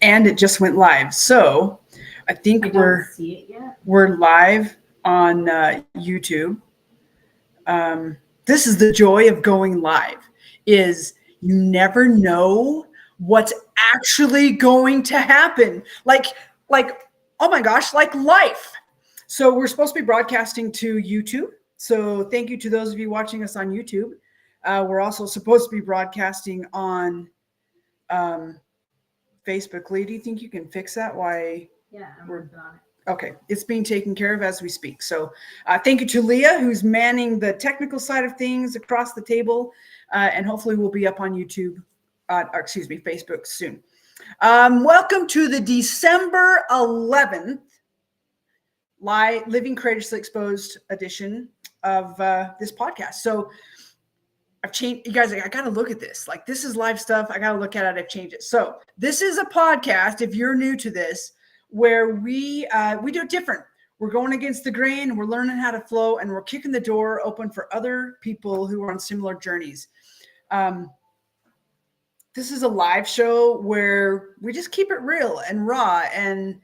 And it just went live. So I think I don't see it yet. we're live on YouTube. This is the joy of going live, is you never know what's actually going to happen. Like, oh my gosh, like life. So we're supposed to be broadcasting to YouTube. So thank you to those of you watching us on YouTube. We're also supposed to be broadcasting on Facebook. Lee, do you think you can fix that? Why? Yeah, I'm working on it. Okay, it's being taken care of as we speak. So thank you to Leah, who's manning the technical side of things across the table. And hopefully we'll be up on YouTube, Facebook soon. Welcome to the December 11th Living Courageously Exposed edition of this podcast. So I've changed, you guys, I got to look at this. Like, this is live stuff. I got to look at it. I've changed it. So this is a podcast, if you're new to this, where we do it different. We're going against the grain. We're learning how to flow, and we're kicking the door open for other people who are on similar journeys. This is a live show where we just keep it real and raw. And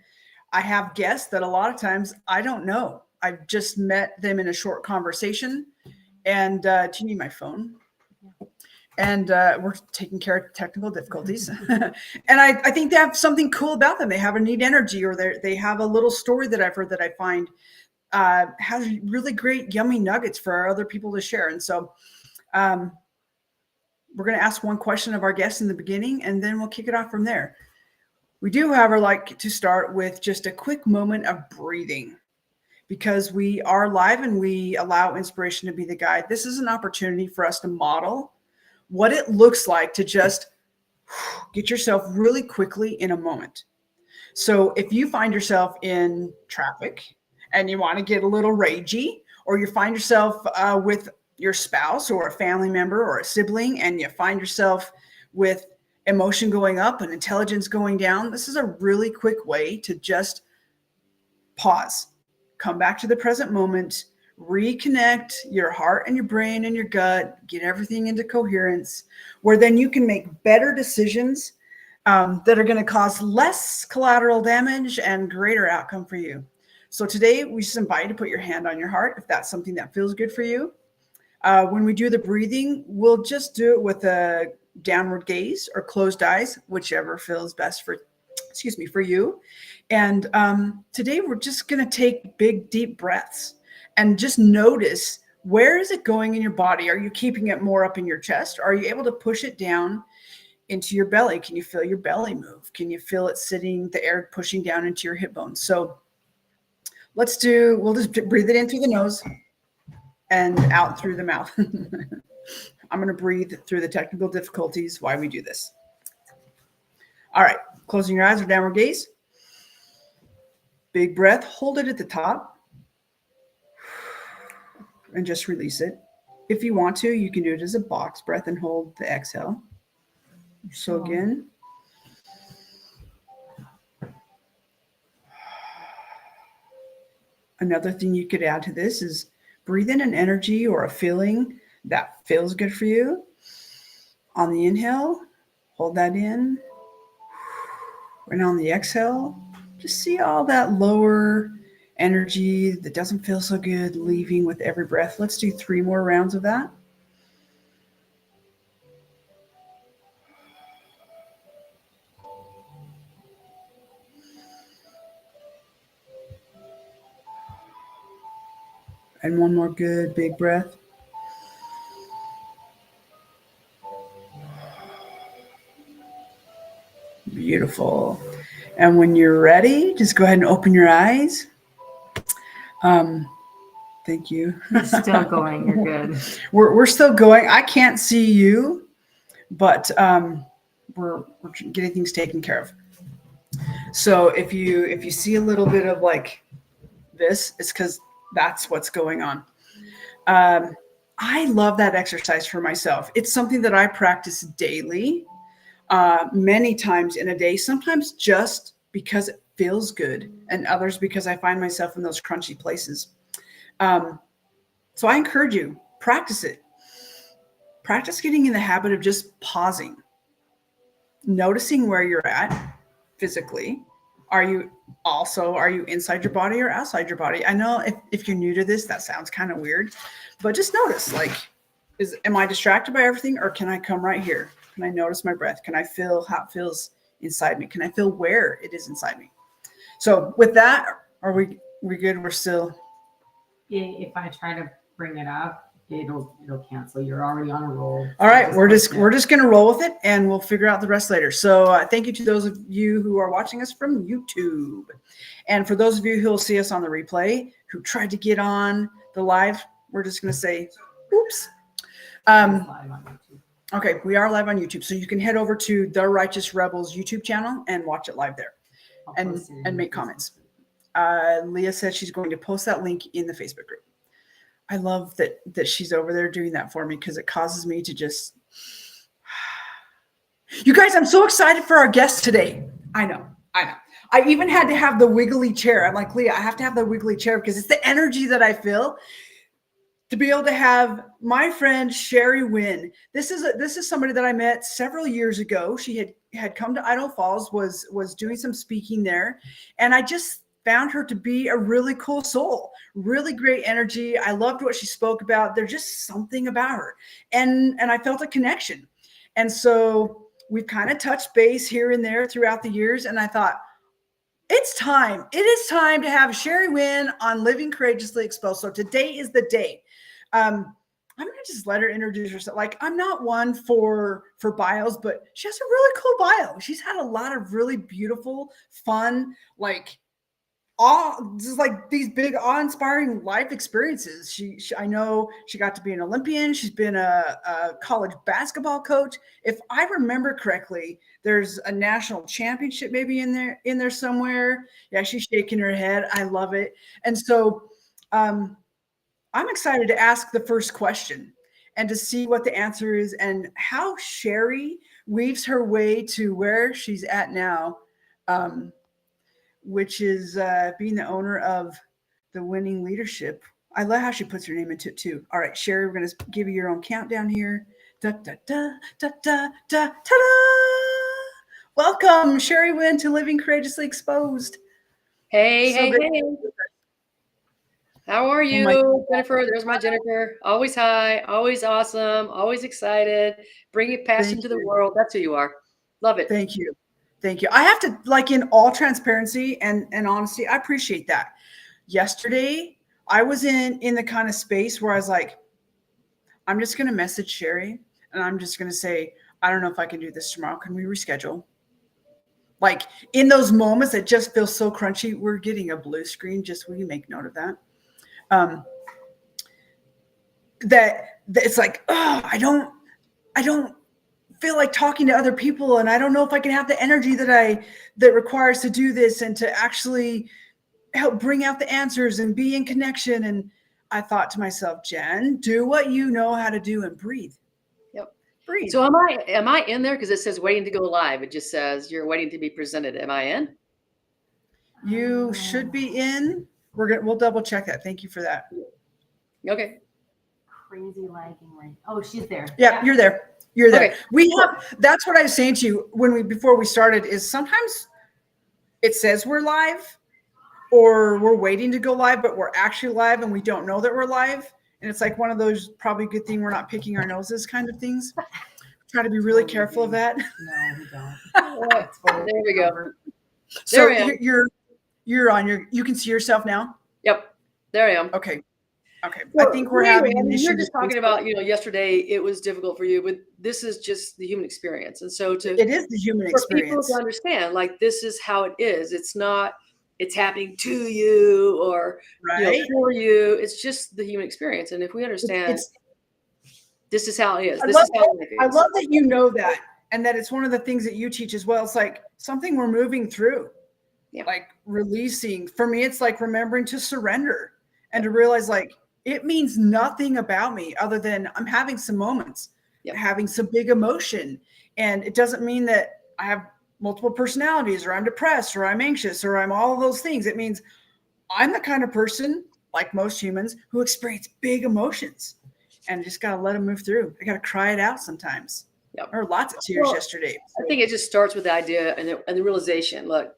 I have guests that a lot of times I don't know. I've just met them in a short conversation. And do you need my phone? And we're taking care of technical difficulties. And I think they have something cool about them. They have a neat energy, or they have a little story that I've heard that I find has really great, yummy nuggets for our other people to share. And so we're going to ask one question of our guests in the beginning, and then we'll kick it off from there. We do, however, like to start with just a quick moment of breathing, because we are live and we allow inspiration to be the guide. This is an opportunity for us to model what it looks like to just get yourself really quickly in a moment. So if you find yourself in traffic and you want to get a little ragey, or you find yourself with your spouse or a family member or a sibling, and you find yourself with emotion going up and intelligence going down, this is a really quick way to just pause, come back to the present moment, reconnect your heart and your brain and your gut, get everything into coherence, where then you can make better decisions that are going to cause less collateral damage and greater outcome for you. So today we just invite you to put your hand on your heart if that's something that feels good for you. When we do the breathing, we'll just do it with a downward gaze or closed eyes, whichever feels best for you. And today we're just going to take big, deep breaths and just notice, where is it going in your body? Are you keeping it more up in your chest? Are you able to push it down into your belly? Can you feel your belly move? Can you feel it sitting, the air pushing down into your hip bones? So we'll just breathe it in through the nose and out through the mouth. I'm going to breathe through the technical difficulties while we do this. All right, closing your eyes or downward gaze. Big breath, hold it at the top and just release it. If you want to, you can do it as a box breath and hold the exhale. So again. Another thing you could add to this is breathe in an energy or a feeling that feels good for you. On the inhale, hold that in. And on the exhale, just see all that lower energy that doesn't feel so good leaving with every breath. Let's do 3 more rounds of that. And one more good big breath. Beautiful. And when you're ready, just go ahead and open your eyes. Thank you. You're still going. You're good. We're still going. I can't see you, but we're getting things taken care of. So if you see a little bit of like this, it's because that's what's going on. I love that exercise for myself. It's something that I practice daily, many times in a day, sometimes just because it feels good, and others because I find myself in those crunchy places. So I encourage you, practice it. Practice getting in the habit of just pausing noticing where you're at physically. Are you inside your body or outside your body? I know if you're new to this, that sounds kind of weird, but just notice, like, am I distracted by everything, or can I come right here? Can I notice my breath? Can I feel how it feels inside me? Can I feel where it is inside me? So with that, are we good? We're still. If I try to bring it up, it'll cancel. You're already on a roll. All right, we're just gonna roll with it, and we'll figure out the rest later. So thank you to those of you who are watching us from YouTube, and for those of you who will see us on the replay, who tried to get on the live, we're just gonna say, oops. Live on YouTube. Okay, we are live on YouTube, so you can head over to the Righteous Rebels YouTube channel and watch it live there, and make comments. Leah said she's going to post that link in the Facebook group. I love that she's over there doing that for me, because it causes me to just. You guys, I'm so excited for our guest today. I know. I even had to have the wiggly chair. I'm like, Leah, I have to have the wiggly chair because it's the energy that I feel. To be able to have my friend Sherry Wynn. This is somebody that I met several years ago. She had come to Idaho Falls, was doing some speaking there, and I just found her to be a really cool soul, really great energy. I loved what she spoke about. There's just something about her, and I felt a connection. And so we've kind of touched base here and there throughout the years, and I thought, it's time. It is time to have Sherry Wynn on Living Courageously Exposed. So today is the day. I'm going to just let her introduce herself. Like, I'm not one for bios, but she has a really cool bio. She's had a lot of really beautiful, fun, like, just like these big awe-inspiring life experiences. I know she got to be an Olympian. She's been a college basketball coach. If I remember correctly, there's a national championship maybe in there somewhere. Yeah, she's shaking her head. I love it. And so I'm excited to ask the first question and to see what the answer is and how Sherry weaves her way to where she's at now. Which is being the owner of the Winning Leadership. I love how she puts her name into it too. All right, Sherry, we're going to give you your own countdown here. Da, da, da, da, da, da, ta-da! Welcome, Sherry Wynn, to Living Courageously Exposed. Hey. How are you, Jennifer? There's my Jennifer. Always high, always awesome, always excited. Bringing passion to the world. That's who you are. Love it. Thank you. I have to, like, in all transparency and honesty, I appreciate that. Yesterday, I was in the kind of space where I was like, I'm just going to message Sherry and I'm just going to say, I don't know if I can do this tomorrow. Can we reschedule? Like, in those moments that just feel so crunchy, we're getting a blue screen. Just will you make note of that? That it's like, oh, I don't feel like talking to other people, and I don't know if I can have the energy that requires to do this and to actually help bring out the answers and be in connection. And I thought to myself, Jen, do what you know how to do and breathe. Yep. Breathe. So am I in there? Because it says waiting to go live. It just says you're waiting to be presented. Am I in? You should be in. We'll double check that. Thank you for that. Okay. Crazy lagging right. Oh, she's there. Yeah, you're there. You're there. Okay. That's what I was saying to you before we started, is sometimes it says we're live or we're waiting to go live, but we're actually live and we don't know that we're live. And it's like one of those probably good thing we're not picking our noses kind of things. Try to be really careful of that. No, we don't. There we go. So you're on you can see yourself now? Yep. There I am. Okay. Well, I think we're having an issue. You're just talking about, yesterday it was difficult for you, but this is just the human experience. And so it is the human for experience. people to understand, like, this is how it is. It's not, it's happening to you or for you. It's just the human experience. And if we understand this is how it is. I love that you know that, and that it's one of the things that you teach as well. It's like something we're moving through, like releasing. For me, it's like remembering to surrender and to realize, like, it means nothing about me other than I'm having some moments, having some big emotion. And it doesn't mean that I have multiple personalities or I'm depressed or I'm anxious or I'm all of those things. It means I'm the kind of person, like most humans, who experience big emotions and just got to let them move through. I got to cry it out sometimes. Yep. There were lots of tears yesterday. I think it just starts with the idea and the realization. Look,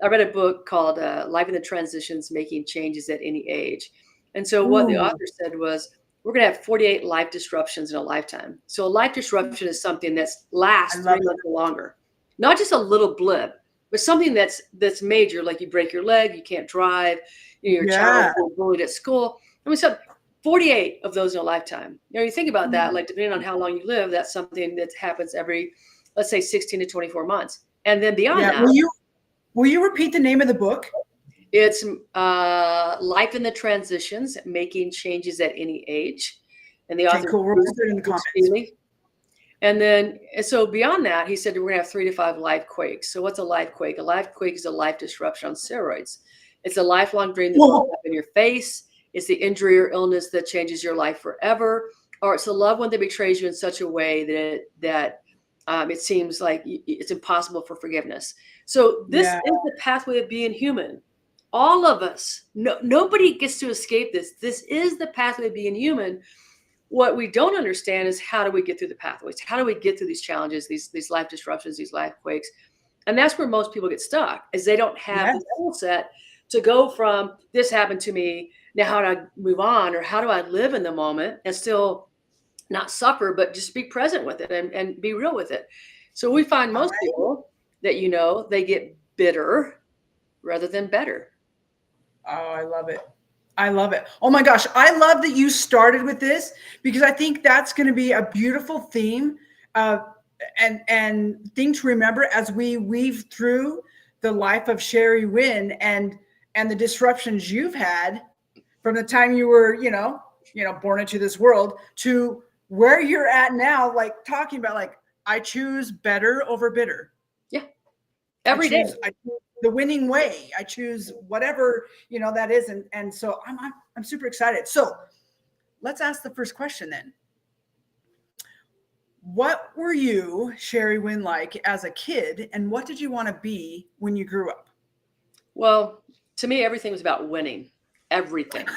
I read a book called Life in the Transitions, Making Changes at Any Age. And so what the author said was, we're going to have 48 life disruptions in a lifetime. So a life disruption is something that lasts 3 months or longer, not just a little blip, but something that's major, like you break your leg, you can't drive, your child was bullied at school. I mean, so 48 of those in a lifetime. You think about that, like depending on how long you live, that's something that happens every, let's say 16 to 24 months. And then beyond that. Will you repeat the name of the book? It's Life in the Transitions, Making Changes at Any Age. And the author, cool. We'll put it in the comments. And then, so beyond that, he said we're going to have 3 to 5 life quakes. So what's a life quake? A life quake is a life disruption on steroids. It's a lifelong drain that falls up in your face. It's the injury or illness that changes your life forever. Or it's a loved one that betrays you in such a way that it seems like it's impossible for forgiveness. So this is the pathway of being human. All of us, nobody gets to escape this. This is the pathway of being human. What we don't understand is how do we get through the pathways? How do we get through these challenges, these life disruptions, these life quakes? And that's where most people get stuck, is they don't have the skill set to go from this happened to me, now how do I move on, or how do I live in the moment and still not suffer, but just be present with it and be real with it. So we find most people that, they get bitter rather than better. Oh, I love it. I love it. Oh my gosh. I love that you started with this, because I think that's going to be a beautiful theme and thing to remember as we weave through the life of Sherry Wynn and the disruptions you've had from the time you were, born into this world to where you're at now, like talking about, like, I choose better over bitter. Yeah. Every day. I choose the winning way. I choose whatever, that is. And so I'm super excited. So let's ask the first question then. What were you, Sherry Wynn, like as a kid, and what did you want to be when you grew up? Well, to me, everything was about winning. Everything,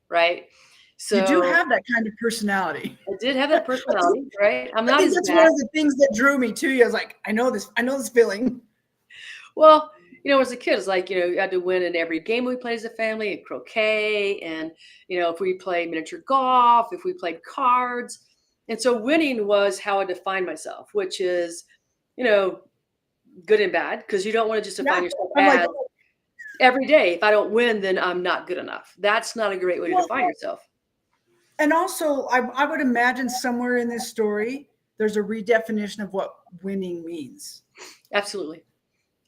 right? So you do have that kind of personality. I did have that personality, right? I think that's one of the things that drew me to you. I was like, I know this feeling. Well, as a kid, it's like, you had to win in every game we played as a family, and croquet, and, if we played miniature golf, if we played cards. And so winning was how I defined myself, which is, good and bad, because you don't want to just define yourself as every day. If I don't win, then I'm not good enough. That's not a great way to define yourself. And also, I would imagine somewhere in this story, there's a redefinition of what winning means. Absolutely.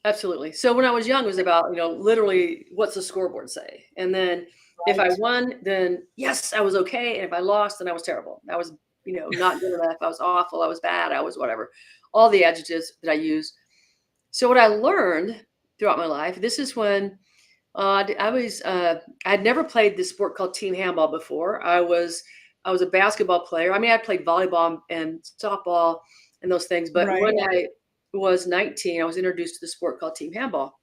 Absolutely. So when I was young, it was about, literally what's the scoreboard say? And then if I won, then yes, I was okay. And if I lost, then I was terrible. I was, not good enough. I was awful. I was bad. I was whatever. All the adjectives that I used. So what I learned throughout my life, this is when I'd never played this sport called team handball before. I was a basketball player. I mean, I played volleyball and softball and those things. But when I was 19, I was introduced to the sport called team handball.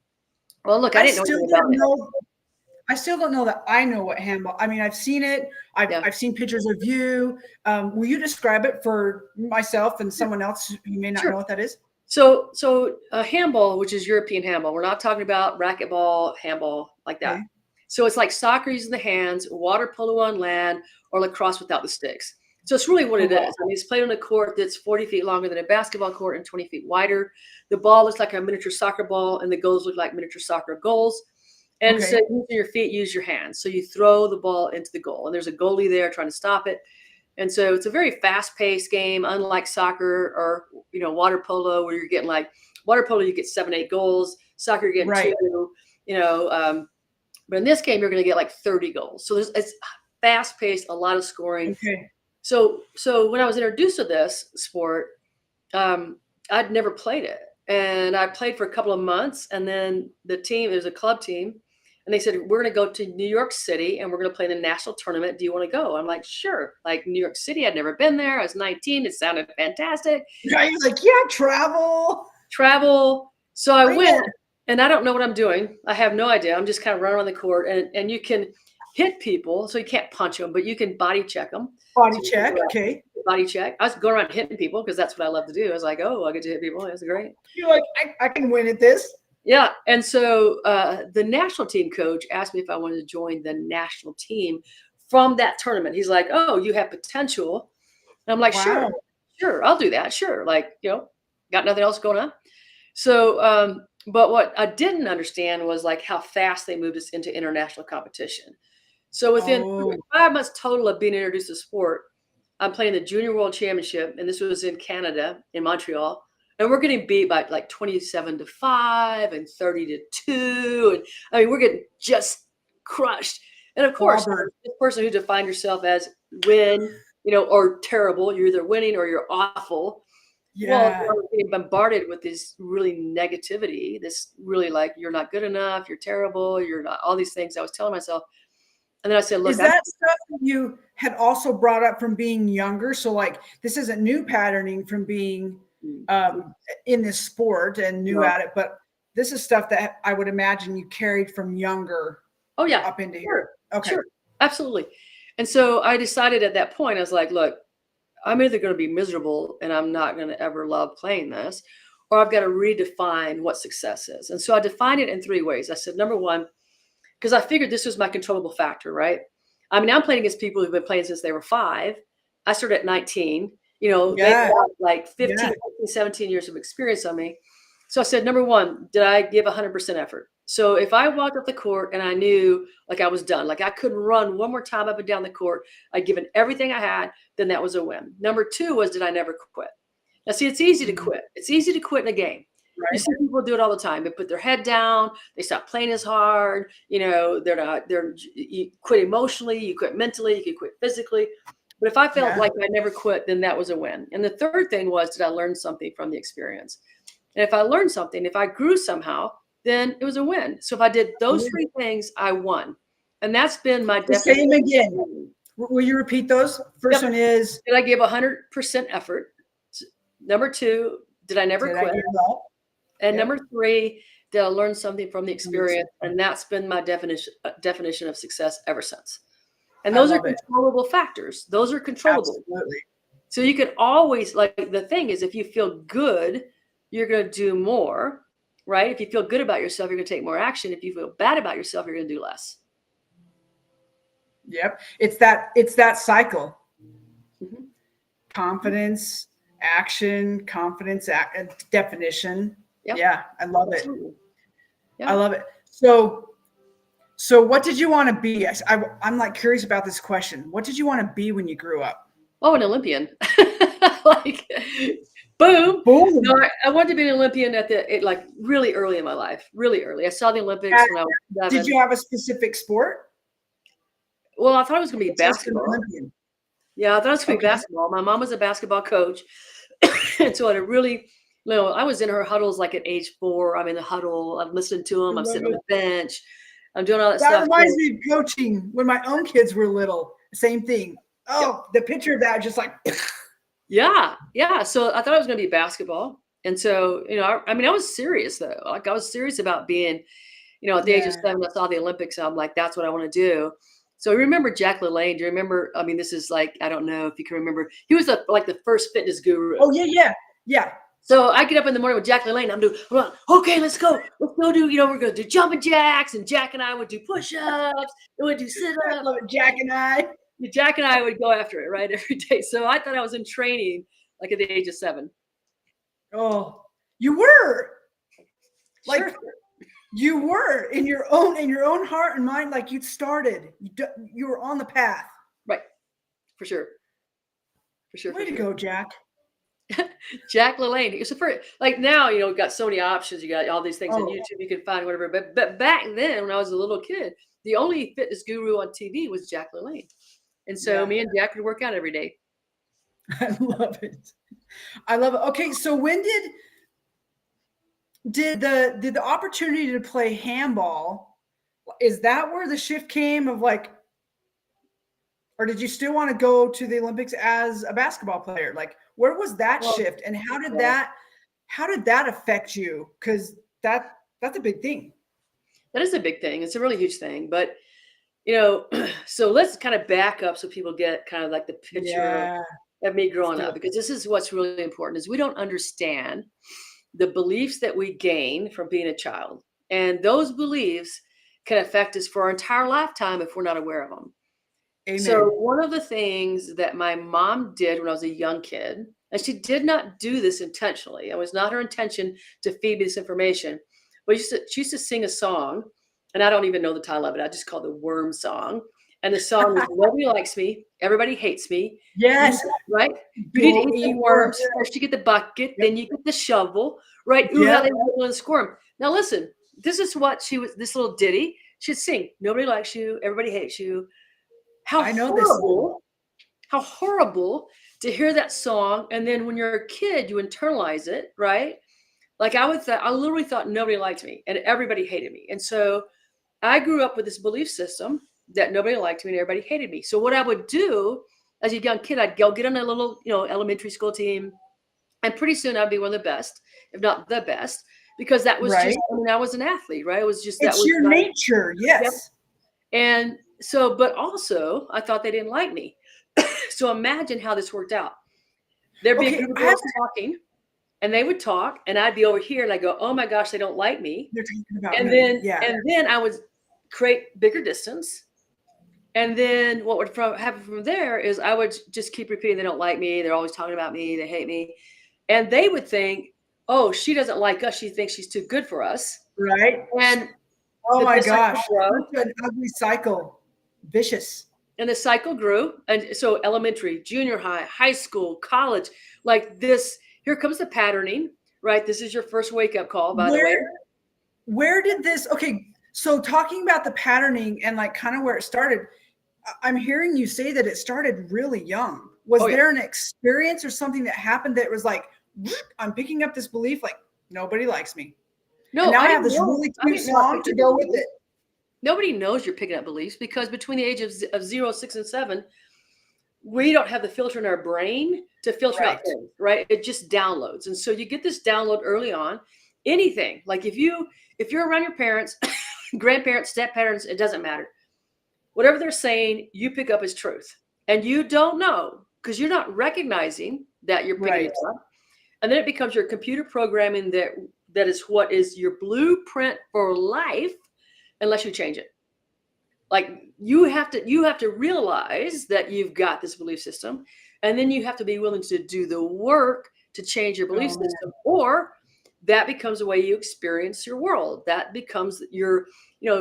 Well, look, I didn't know anything about it. I still don't know that I know what handball. I mean, I've seen it. I've seen pictures of you. Will you describe it for myself and someone else who may not know what that is? So handball, which is European handball, we're not talking about racquetball, handball like that. Okay. So it's like soccer using the hands, water polo on land, or lacrosse without the sticks. So it's really what it is. I mean, it's played on a court that's 40 feet longer than a basketball court and 20 feet wider. The ball looks like a miniature soccer ball, and the goals look like miniature soccer goals. And so using your feet, use your hands. So you throw the ball into the goal, and there's a goalie there trying to stop it. And so it's a very fast-paced game, unlike soccer or, water polo, where you're getting water polo, you get 7-8 goals. Soccer, you're getting 2, but in this game, you're going to get 30 goals. So it's fast-paced, a lot of scoring. Okay. So when I was introduced to this sport, I'd never played it. And I played for a couple of months, and then the team, it was a club team, and they said, we're going to go to New York City and we're going to play in a national tournament. Do you want to go? I'm like, sure. Like New York City, I'd never been there. I was 19. It sounded fantastic. Yeah, he's like, travel. So I went, and I don't know what I'm doing. I have no idea. I'm just kind of running on the court, and you can hit people, so you can't punch them, but you can body check them. Body check, okay. Body check. I was going around hitting people because that's what I love to do. I was like, oh, I get to hit people. That's great. You're like, I can win at this. Yeah. And so the national team coach asked me if I wanted to join the national team from that tournament. He's like, oh, you have potential. And I'm like, sure, I'll do that. Sure. Like, got nothing else going on. So, but what I didn't understand was like how fast they moved us into international competition. So within 5 months total of being introduced to sport, I'm playing the Junior World Championship, and this was in Canada, in Montreal, and we're getting beat by like 27-5 and 30-2, and I mean we're getting just crushed. And of course, the person who defined yourself as win, or terrible, you're either winning or you're awful. Yeah. Well, we're getting bombarded with this really negativity, this really like you're not good enough, you're terrible, you're not, all these things I was telling myself. And then I said, look, is that stuff that you had also brought up from being younger? So like, this isn't new patterning from being in this sport and new at it, but this is stuff that I would imagine you carried from younger. Oh yeah. Up into here. Okay. Sure. Absolutely. And so I decided at that point, I was like, look, I'm either going to be miserable and I'm not going to ever love playing this, or I've got to redefine what success is. And so I defined it in 3 ways. I said, number one, because I figured this was my controllable factor, right? I mean, I'm playing against people who've been playing since they were 5. I started at 19. They have like 15, 17 years of experience on me. So I said, number one, did I give 100% effort? So if I walked up the court and I knew like I was done, like I couldn't run one more time up and down the court, I'd given everything I had, then that was a win. Number 2 was, did I never quit? Now, see, it's easy to quit. It's easy to quit in a game. Right. You see people do it all the time. They put their head down. They stop playing as hard. You quit emotionally. You quit mentally. You can quit physically. But if I felt like I never quit, then that was a win. And the third thing was, did I learn something from the experience? And if I learned something, if I grew somehow, then it was a win. So if I did those 3 things, I won. And that's been my definition. Say them again. Will you repeat those? First one is, did I give 100% effort? Number 2, did I never quit? And number 3, did I learn something from the experience? And that's been my definition of success ever since. And those are controllable factors. Those are controllable. Absolutely. So you can always, like, the thing is, if you feel good, you're going to do more, right? If you feel good about yourself, you're going to take more action. If you feel bad about yourself, you're going to do less. Yep. It's that cycle. Mm-hmm. Confidence, action, confidence, definition. Yep. Yeah, I love it. Yep. I love it. So what did you want to be? I'm like curious about this question. What did you want to be when you grew up? Oh, an Olympian. Like, boom. No, I wanted to be an Olympian like really early in my life. Really early. I saw the Olympics when I was 7. Did you have a specific sport? Well, I thought it was going to be basketball. Yeah, I thought it was going to be basketball. My mom was a basketball coach. And so I really, I was in her huddles like at age 4. I'm in the huddle. I'm listening to them. I'm sitting on the bench. I'm doing all that stuff. That reminds me of coaching when my own kids were little. Same thing. Oh, the picture of that, just like. Yeah. So I thought it was going to be basketball. And so, I was serious though. Like I was serious about being, at the age of 7, I saw the Olympics. And I'm like, that's what I want to do. So remember Jack LaLanne? Do you remember? I mean, this is like, I don't know if you can remember. He was like the first fitness guru. Oh yeah. So I get up in the morning with Jack LaLanne. I'm like, okay, let's go do, we're going to do jumping jacks. And Jack and I would do push-ups. And we'd do sit-ups. I love it. Jack and I would go after it, right, every day. So I thought I was in training like at the age of 7. Oh, you were. Like, sure. You were in your own heart and mind, like you'd started. You were on the path. Right. For sure. Way to go, Jack. Jack LaLanne. So for like now, we've got so many options. You got all these things on YouTube. You can find whatever. But back then, when I was a little kid, the only fitness guru on TV was Jack LaLanne. And so me and Jack would work out every day. I love it. Okay, so when did the opportunity to play handball, is that where the shift came of like, or did you still want to go to the Olympics as a basketball player? Like, where was that shift, and how did that affect you? Because that's a big thing. That is a big thing. It's a really huge thing. But So let's kind of back up so people get kind of like the picture of me growing up, because this is what's really important is we don't understand the beliefs that we gain from being a child. And those beliefs can affect us for our entire lifetime if we're not aware of them. Amen. So one of the things that my mom did when I was a young kid, and she did not do this intentionally, it was not her intention to feed me this information, but she used to sing a song, and I don't even know the title of it. I just call it the Worm Song. And the song was nobody likes me, everybody hates me. Yes. Right? You need to eat the worms. First you get the bucket, then you get the shovel, right? Ooh, how they wiggle and squirm. Now listen, this is what this little ditty, she'd sing. Nobody likes you, everybody hates you. How horrible to hear that song. And then when you're a kid, you internalize it, right? Like I literally thought nobody liked me and everybody hated me. And so I grew up with this belief system that nobody liked me and everybody hated me. So what I would do as a young kid, I'd go get on a little, elementary school team. And pretty soon I'd be one of the best, if not the best, because that was just, I was an athlete, right? It was just, it's your nature. Yes. Yep. And so, but also I thought they didn't like me. So imagine how this worked out. There'd be a group of girls talking, and they would talk, and I'd be over here, and I go, "Oh my gosh, they don't like me." They're talking about and me. And then I would create bigger distance. And then what would happen from there is I would just keep repeating, "They don't like me. They're always talking about me. They hate me," and they would think, "Oh, she doesn't like us. She thinks she's too good for us." Right. And oh my gosh, an ugly cycle, vicious. And the cycle grew. And so elementary, junior high, high school, college, like this, here comes the patterning, right? This is your first wake up call, by the way. Where did this, okay. So talking about the patterning and like kind of where it started, I'm hearing you say that it started really young. Was there an experience or something that happened that was like, I'm picking up this belief, like nobody likes me. No, and now I have this really cute song to go with it. Nobody knows you're picking up beliefs because between the ages of 0, 6, and 7, we don't have the filter in our brain to filter out things, right? It just downloads. And so you get this download early on. Anything, like if you're around your parents, grandparents, step-parents, it doesn't matter. Whatever they're saying, you pick up as truth. And you don't know because you're not recognizing that you're picking it up. And then it becomes your computer programming that is what is your blueprint for life. Unless you change it. Like you have to realize that you've got this belief system, and then you have to be willing to do the work to change your belief system, or that becomes the way you experience your world. That becomes your,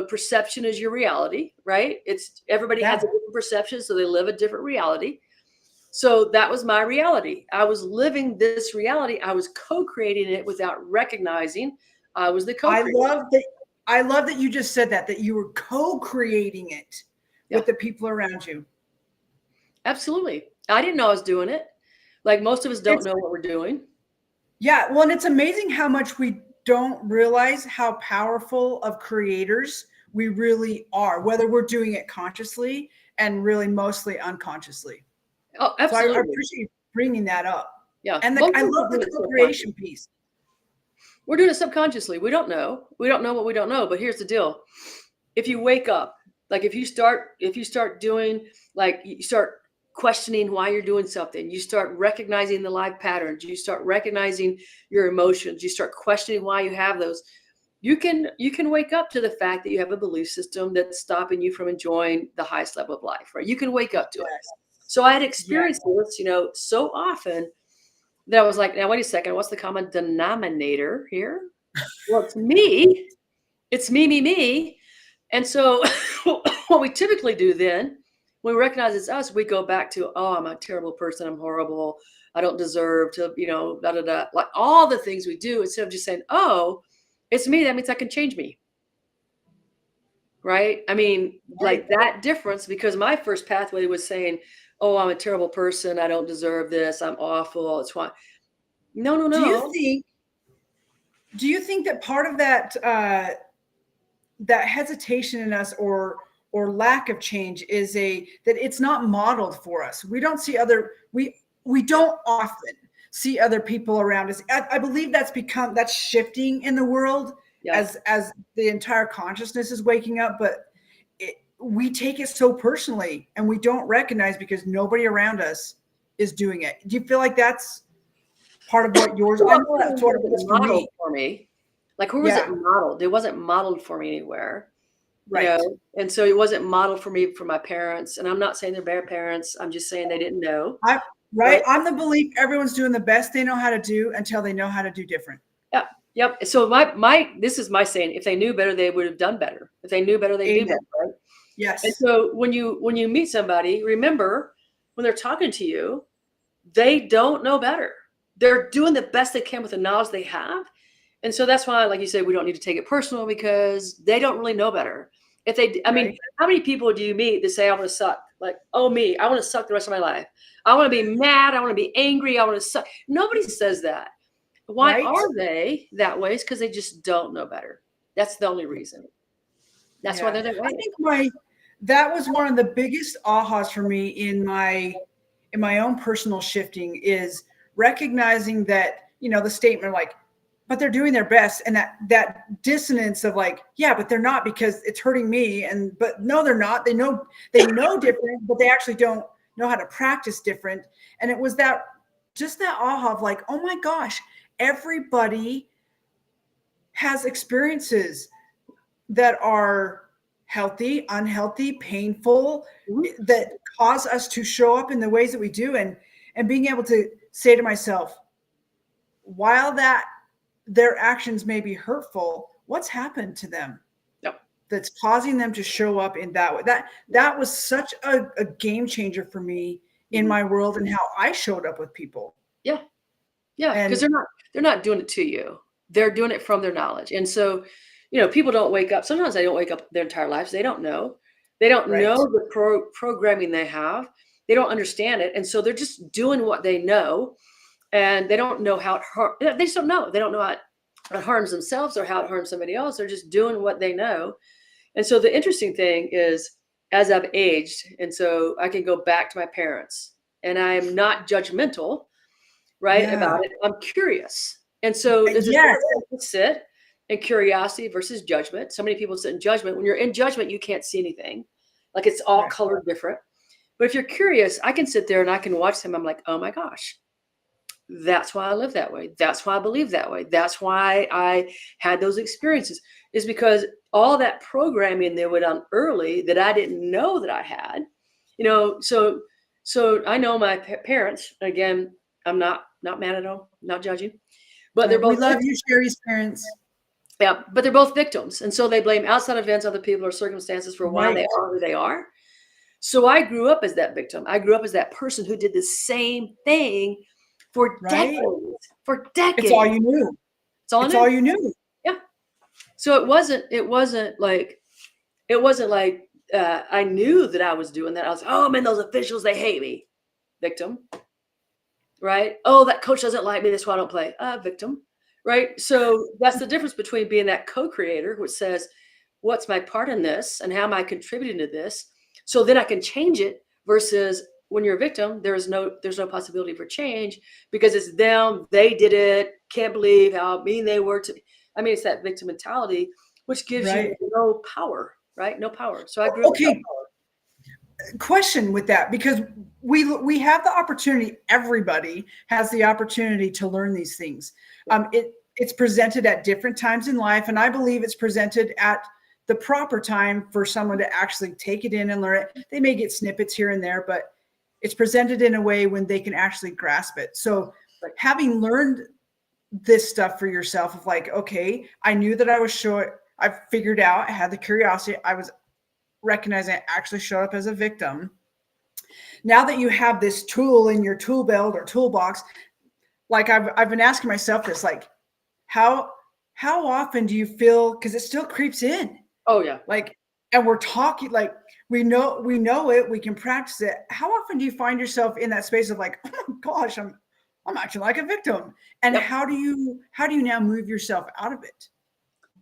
perception is your reality, right? It's everybody has a different perception, so they live a different reality. So that was my reality. I was living this reality. I was co-creating it without recognizing I was the co-creator. I love that you just said that you were co-creating it with the people around you. Absolutely. I didn't know I was doing it. Like most of us don't know what we're doing. Yeah. Well, and it's amazing how much we don't realize how powerful of creators we really are, whether we're doing it consciously and really mostly unconsciously. Oh, absolutely. So I appreciate you bringing that up. Yeah. And I love the co-creation piece. We're doing it subconsciously. We don't know. We don't know what we don't know. But here's the deal. If you wake up, like if you start doing, like you start questioning why you're doing something, you start recognizing the life patterns, you start recognizing your emotions, you start questioning why you have those, you can wake up to the fact that you have a belief system that's stopping you from enjoying the highest level of life, right? You can wake up to it. So I had experienced this, so often that I was like, now wait a second, what's the common denominator here? Well, it's me. It's me. And so what we typically do then, when we recognize it's us, we go back to, oh, I'm a terrible person. I'm horrible. I don't deserve to, like all the things we do, instead of just saying, oh, it's me. That means I can change me. Right? I mean, like that difference, because my first pathway was saying, oh, I'm a terrible person. I don't deserve this. I'm awful. It's why. No. Do you think that part of that that hesitation in us or lack of change is that it's not modeled for us? We don't see we don't often see other people around us. I believe that's shifting in the world as the entire consciousness is waking up. But we take it so personally and we don't recognize because nobody around us is doing it. Do you feel like that's part of what yours? I know that's what it was for me. Like, who was it modeled? It wasn't modeled for me anywhere. Right. And so it wasn't modeled for me, for my parents. And I'm not saying they're bad parents. I'm just saying they didn't know. Right. I'm the belief everyone's doing the best they know how to do until they know how to do different. Yeah. Yep. So this is my saying, if they knew better, they would have done better. If they knew better, they'd do better. Right? Yes. And so when you meet somebody, remember when they're talking to you, they don't know better. They're doing the best they can with the knowledge they have. And so that's why, like you said, we don't need to take it personal because they don't really know better. I mean, how many people do you meet that say, I want to suck? Like, oh, me, I want to suck the rest of my life. I want to be mad. I want to be angry. I want to suck. Nobody says that. Why are they that way? It's because they just don't know better. That's the only reason. That's why they're that way. I think that was one of the biggest ahas for me in my own personal shifting is recognizing that, the statement like, but they're doing their best. And that dissonance of like, yeah, but they're not because it's hurting me. But no, they're not. They know different, but they actually don't know how to practice different. And it was that aha of like, oh my gosh, everybody has experiences that are healthy, unhealthy, painful, that cause us to show up in the ways that we do. And being able to say to myself, while their actions may be hurtful, what's happened to them that's causing them to show up in that way? That was such a game changer for me in my world and how I showed up with people. Yeah. Yeah. Because they're not doing it to you. They're doing it from their knowledge. And so, people don't wake up. Sometimes they don't wake up their entire lives. They don't know. They don't know the programming they have. They don't understand it. And so they're just doing what they know. And they don't know how they just don't know. They don't know how it harms themselves or how it harms somebody else. They're just doing what they know. And so the interesting thing is, as I've aged, and so I can go back to my parents, and I'm not judgmental, about it. I'm curious. And so there's sit in curiosity versus judgment. So many people sit in judgment. When you're in judgment, you can't see anything. Like it's all colored different. But if you're curious, I can sit there and I can watch them. I'm like, oh my gosh. That's why I live that way. That's why I believe that way. That's why I had those experiences, is because all that programming they went on early that I didn't know that I had, so I know my parents, again, I'm not mad at them, not judging, but they're both. We love you, Sherry's parents. Yeah. But they're both victims. And so they blame outside events, other people or circumstances for why they are who they are. So I grew up as that victim. I grew up as that person who did the same thing for decades. For decades. It's all you knew. It's all you knew. Yeah. So it wasn't like I knew that I was doing that. I was like, oh man, those officials, they hate me. Victim. Right? Oh, that coach doesn't like me. That's why I don't play. Victim. Right? So that's the difference between being that co-creator, which says, what's my part in this and how am I contributing to this? So then I can change it, versus when you're a victim, there's no possibility for change because it's them. They did it. Can't believe how mean they were to me. I mean, it's that victim mentality, which gives you no power, right? No power. So I grew up with no power. Question with that, because we have the opportunity. Everybody has the opportunity to learn these things. It's presented at different times in life, and I believe it's presented at the proper time for someone to actually take it in and learn it. They may get snippets here and there, but it's presented in a way when they can actually grasp it. So having learned this stuff for yourself of like, okay, I knew that I was short. I figured out, I had the curiosity. I was recognizing I actually showed up as a victim. Now that you have this tool in your tool belt or toolbox, like I've been asking myself this, like how often do you feel, because it still creeps in. Oh yeah. Like, and we're talking like, we know it, we can practice it. How often do you find yourself in that space of like, oh my gosh, I'm acting like a victim? And how do you now move yourself out of it?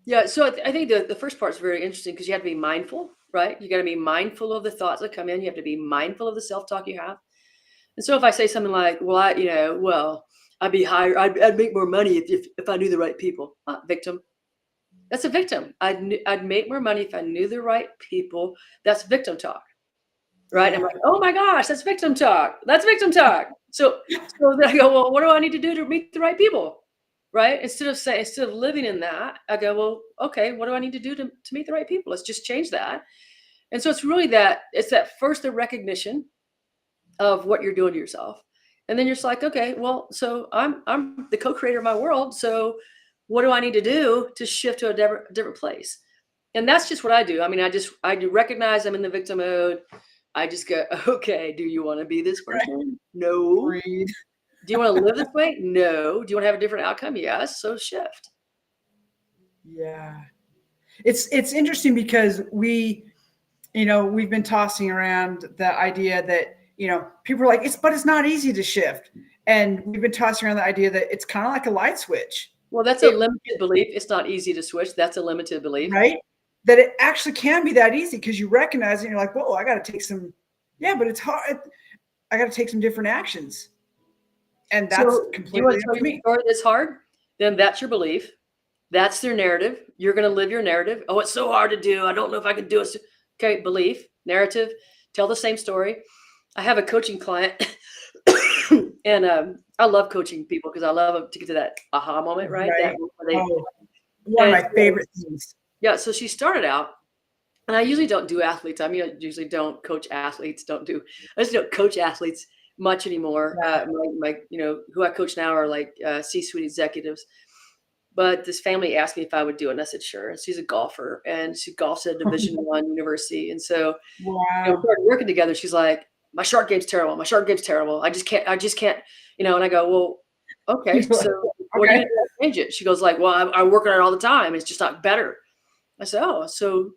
Yeah. So I think the first part is very interesting because you have to be mindful, right? You got to be mindful of the thoughts that come in. You have to be mindful of the self-talk you have. And so if I say something like, well, I'd be higher, I'd make more money if I knew the right people. Victim. That's a victim. I'd make more money if I knew the right people. That's victim talk, right? Yeah. I'm like, oh my gosh, that's victim talk. That's victim talk. So then I go, well, what do I need to do to meet the right people, right? Instead of living in that, I go, well, okay, what do I need to do to meet the right people? Let's just change that. And so it's really the recognition of what you're doing to yourself. And then you're just like, okay, well, so I'm the co-creator of my world. So what do I need to do to shift to a different place? And that's just what I do. I mean, I do recognize I'm in the victim mode. I just go, okay, do you want to be this person? Right. No. Breathe. Do you want to live this way? No. Do you want to have a different outcome? Yes. So shift. Yeah. It's interesting because we've been tossing around the idea that, people are like, it's not easy to shift. And we've been tossing around the idea that it's kind of like a light switch. Well, that's a limited belief. It's not easy to switch. That's a limited belief. Right? That it actually can be that easy because you recognize it and you're like, whoa, I got to take some, but it's hard. I got to take some different actions. And that's completely you want to tell me a story that's hard? Then that's your belief. That's their narrative. You're going to live your narrative. Oh, it's so hard to do. I don't know if I can do it. Okay, belief, narrative, tell the same story. I have a coaching client and I love coaching people because I love to get to that aha moment, right? One of my favorite things. Yeah, so she started out, and I usually don't do athletes. I usually don't coach athletes. I just don't coach athletes much anymore. Yeah. My who I coach now are like C-suite executives. But this family asked me if I would do it, and I said sure. And she's a golfer, and she golfs at a Division I university. And so, we started working together. She's like, "My short game's terrible. My short game's terrible. I just can't." And I go, "Well, okay. So what are you going to change it?" She goes like, "Well, I work on it all the time. It's just not better." I said, "Oh, so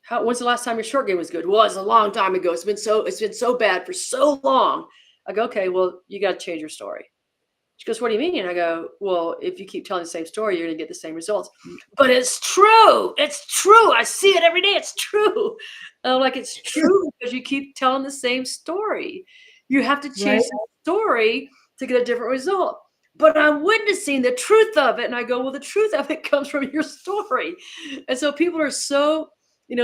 when's the last time your short game was good?" "Well, it's a long time ago. It's been so bad for so long." I go, "Okay, well, you got to change your story." She goes, "What do you mean?" I go, "Well, if you keep telling the same story, you're going to get the same results." "But it's true. It's true. I see it every day. It's true." And I'm like, "It's true because you keep telling the same story. You have to change the story to get a different result." "But I'm witnessing the truth of it." And I go, "Well, the truth of it comes from your story." And so people are so, we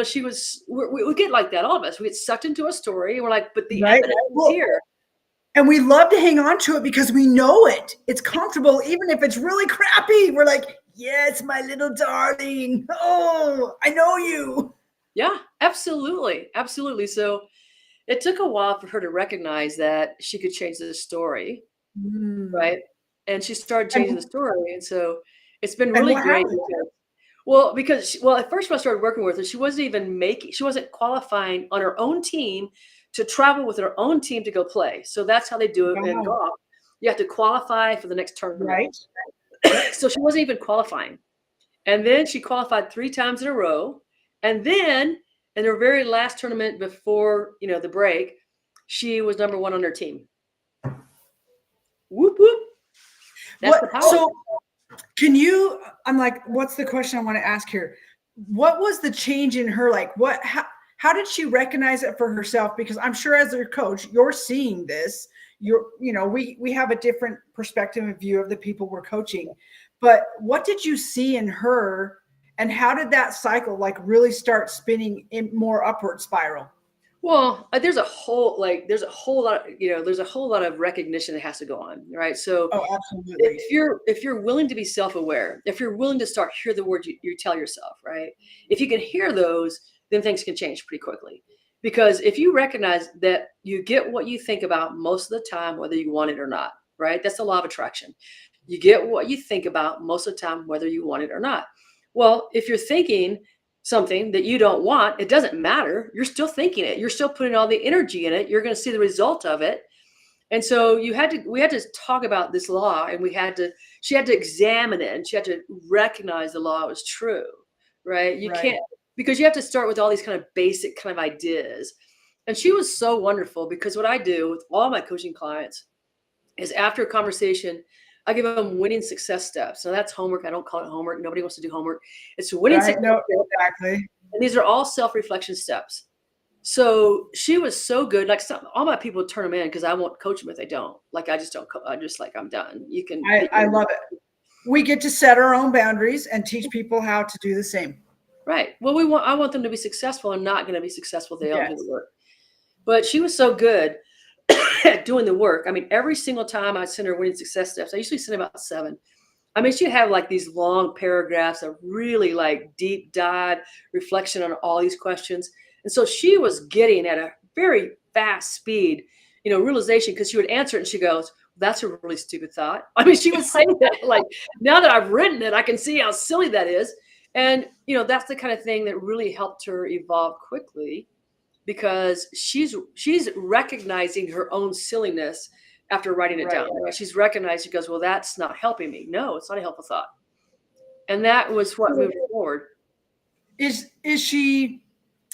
get like that. All of us, we get sucked into a story and we're like, "But the evidence is here." And we love to hang on to it because we know it. It's comfortable, even if it's really crappy. We're like, yes, my little darling. Oh, I know you. Yeah, absolutely. Absolutely. So it took a while for her to recognize that she could change the story. Right. And she started changing the story. And so it's been really great. Because at first when I started working with her, she wasn't qualifying on her own team to travel with her own team to go play. So that's how they do it in golf. You have to qualify for the next tournament. Right. So she wasn't even qualifying. And then she qualified 3 times in a row. And then in her very last tournament before, the break, she was number 1 on her team. Whoop, whoop. That's the power. So I'm like, what's the question I want to ask here? What was the change in her? Like how did she recognize it for herself? Because I'm sure as her coach, you're seeing this, we have a different perspective and view of the people we're coaching, but what did you see in her and how did that cycle really start spinning in more upward spiral? Well, there's a whole lot of recognition that has to go on, right? So absolutely. If you're willing to be self-aware, if you're willing to start hear the words you tell yourself, right? If you can hear those, then things can change pretty quickly. Because if you recognize that you get what you think about most of the time, whether you want it or not, right? That's the law of attraction. You get what you think about most of the time, whether you want it or not. Well, if you're thinking something that you don't want, it doesn't matter. You're still thinking it. You're still putting all the energy in it. You're going to see the result of it. And so we had to talk about this law, and she had to examine it, and she had to recognize the law was true, right? You can't, because you have to start with all these kind of basic kind of ideas. And she was so wonderful because what I do with all my coaching clients is after a conversation, I give them winning success steps. So that's homework. I don't call it homework. Nobody wants to do homework. It's winning success steps. Exactly. And these are all self-reflection steps. So she was so good. Like all my people turn them in because I won't coach them if they don't. Like I just don't. I'm done. You can. I love it. we get to set our own boundaries and teach people how to do the same. Right. Well, I want them to be successful and not going to be successful if they don't do Yes. the work. But she was so good at doing the work. I mean, every single time I send her winning success steps, I usually send about 7. I mean, she'd have like these long paragraphs of really like deep dive reflection on all these questions. And so she was getting at a very fast speed, realization, because she would answer it and she goes, that's a really stupid thought. I mean, she would say that, like, now that I've written it, I can see how silly that is. And, that's the kind of thing that really helped her evolve quickly, because she's recognizing her own silliness after writing it down. Right? She's recognized, she goes, well, that's not helping me. No, it's not a helpful thought. And that was what moved forward. Is she,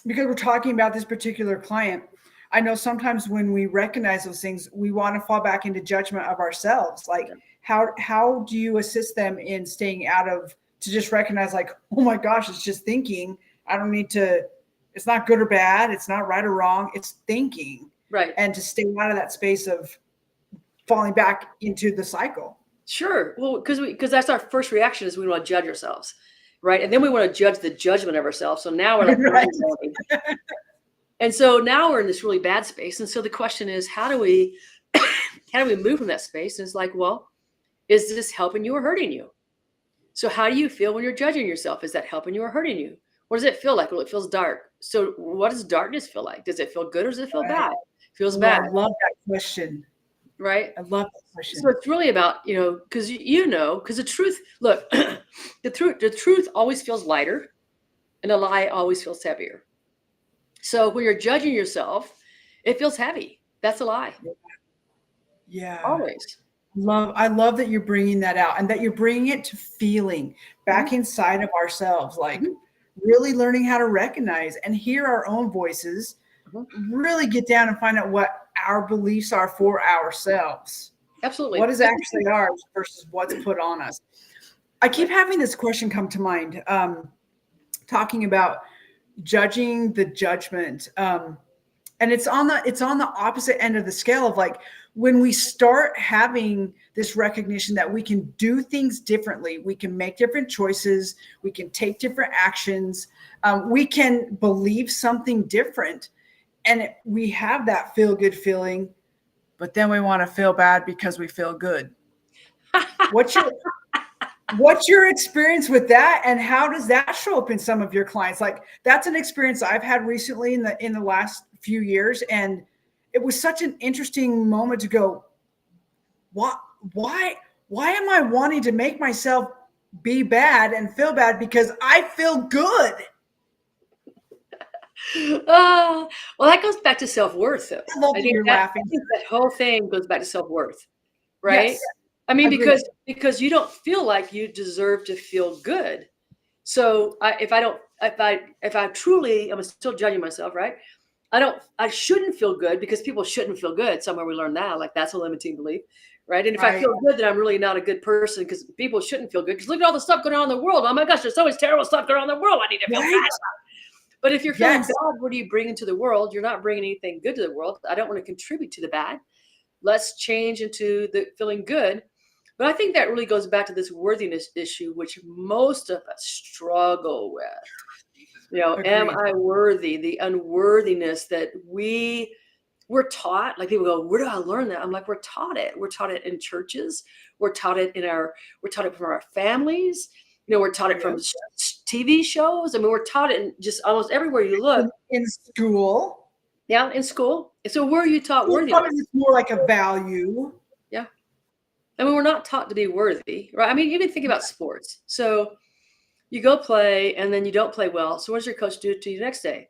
because we're talking about this particular client, I know sometimes when we recognize those things, we want to fall back into judgment of ourselves. Like, how do you assist them in staying out of, to just recognize, like, oh my gosh, it's just thinking. I don't need to, it's not good or bad. It's not right or wrong. It's thinking. Right. And to stay out of that space of falling back into the cycle. Sure. Well, because that's our first reaction, is we want to judge ourselves. Right. And then we want to judge the judgment of ourselves. So now we're like, right. And so now we're in this really bad space. And so the question is, how do we move from that space? And it's like, well, is this helping you or hurting you? So how do you feel when you're judging yourself? Is that helping you or hurting you? What does it feel like? Well, it feels dark. So what does darkness feel like? Does it feel good or does it feel bad? It feels bad. I love that question. Right? I love that question. So it's really about, because because the truth, look, the truth always feels lighter and a lie always feels heavier. So when you're judging yourself, it feels heavy. That's a lie. Yeah. Always. I love that you're bringing that out, and that you're bringing it to feeling back inside of ourselves, like really learning how to recognize and hear our own voices, really get down and find out what our beliefs are for ourselves. Absolutely. What is actually ours versus what's put on us. I keep having this question come to mind, talking about judging the judgment. And it's on the opposite end of the scale of, like, when we start having this recognition that we can do things differently, we can make different choices, we can take different actions, we can believe something different, and we have that feel good feeling, but then we want to feel bad because we feel good. What's your experience with that, and how does that show up in some of your clients? Like, that's an experience I've had recently in the last few years, and it was such an interesting moment to go, why am I wanting to make myself be bad and feel bad because I feel good? Well, that goes back to self-worth, though. I love that you're laughing. I think that whole thing goes back to self-worth, right? Yes. I mean, because you don't feel like you deserve to feel good. So if I truly, I'm still judging myself, right? I shouldn't feel good because people shouldn't feel good. Somewhere we learned that, like, that's a limiting belief, right? And if I feel good, then I'm really not a good person, because people shouldn't feel good. Because look at all the stuff going on in the world. Oh my gosh, there's so much terrible stuff going on in the world. I need to feel bad. But if you're feeling bad, what do you bring into the world? You're not bringing anything good to the world. I don't want to contribute to the bad. Let's change into the feeling good. But I think that really goes back to this worthiness issue, which most of us struggle with. Am I worthy? The unworthiness that we're taught. Like, people go, where do I learn that? I'm like, we're taught it. We're taught it in churches. We're taught it from our families. We're taught it from TV shows. I mean, we're taught it in just almost everywhere you look. In school. Yeah, in school. So where are you taught worthiness? It's more like a value. Yeah. I mean, we're not taught to be worthy, right? I mean, even think about sports. So you go play and then you don't play well. So what does your coach do to you the next day?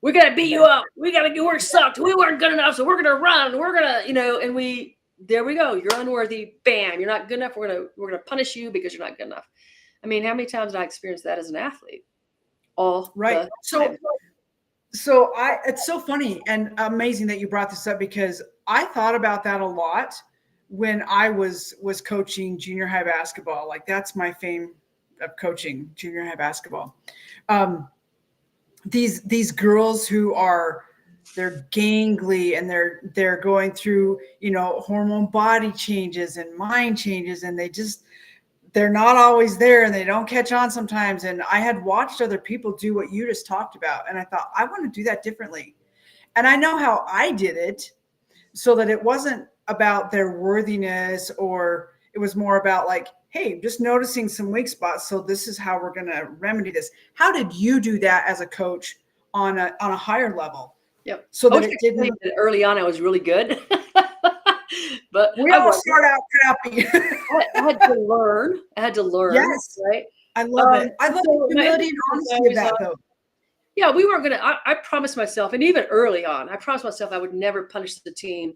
We're going to beat you up. We sucked. We weren't good enough. So we're going to run. We're going to, there we go. You're unworthy. Bam. You're not good enough. We're going to punish you because you're not good enough. I mean, how many times did I experience that as an athlete? All right. So it's so funny and amazing that you brought this up, because I thought about that a lot when I was coaching junior high basketball. Like, that's my fame of coaching junior high basketball. These girls who they're gangly and they're going through, hormone body changes and mind changes, and they're not always there and they don't catch on sometimes. And I had watched other people do what you just talked about. And I thought, I want to do that differently. And I know how I did it so that it wasn't about their worthiness, or it was more about like, hey, just noticing some weak spots. So this is how we're going to remedy this. How did you do that as a coach on a higher level? Yep. So that it didn't. Early on, I was really good. But we all start out crappy. I had to learn. Yes. Right. I love it. I love the humility and honesty of that, though. Yeah, we weren't gonna. I promised myself, and even early on, I promised myself I would never punish the team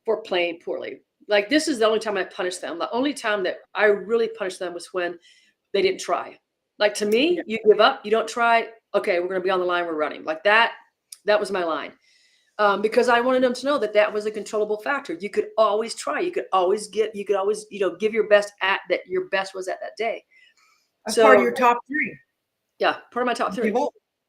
for playing poorly. Like, this is the only time I punished them. The only time that I really punished them was when they didn't try. Like, to me, you give up, you don't try. Okay, we're gonna be on the line. We're running like that. That was my line. Because I wanted them to know that that was a controllable factor. You could always try. You could always, give your best at that. Your best was at that day. That's part of your top 3. Yeah, part of my top 3.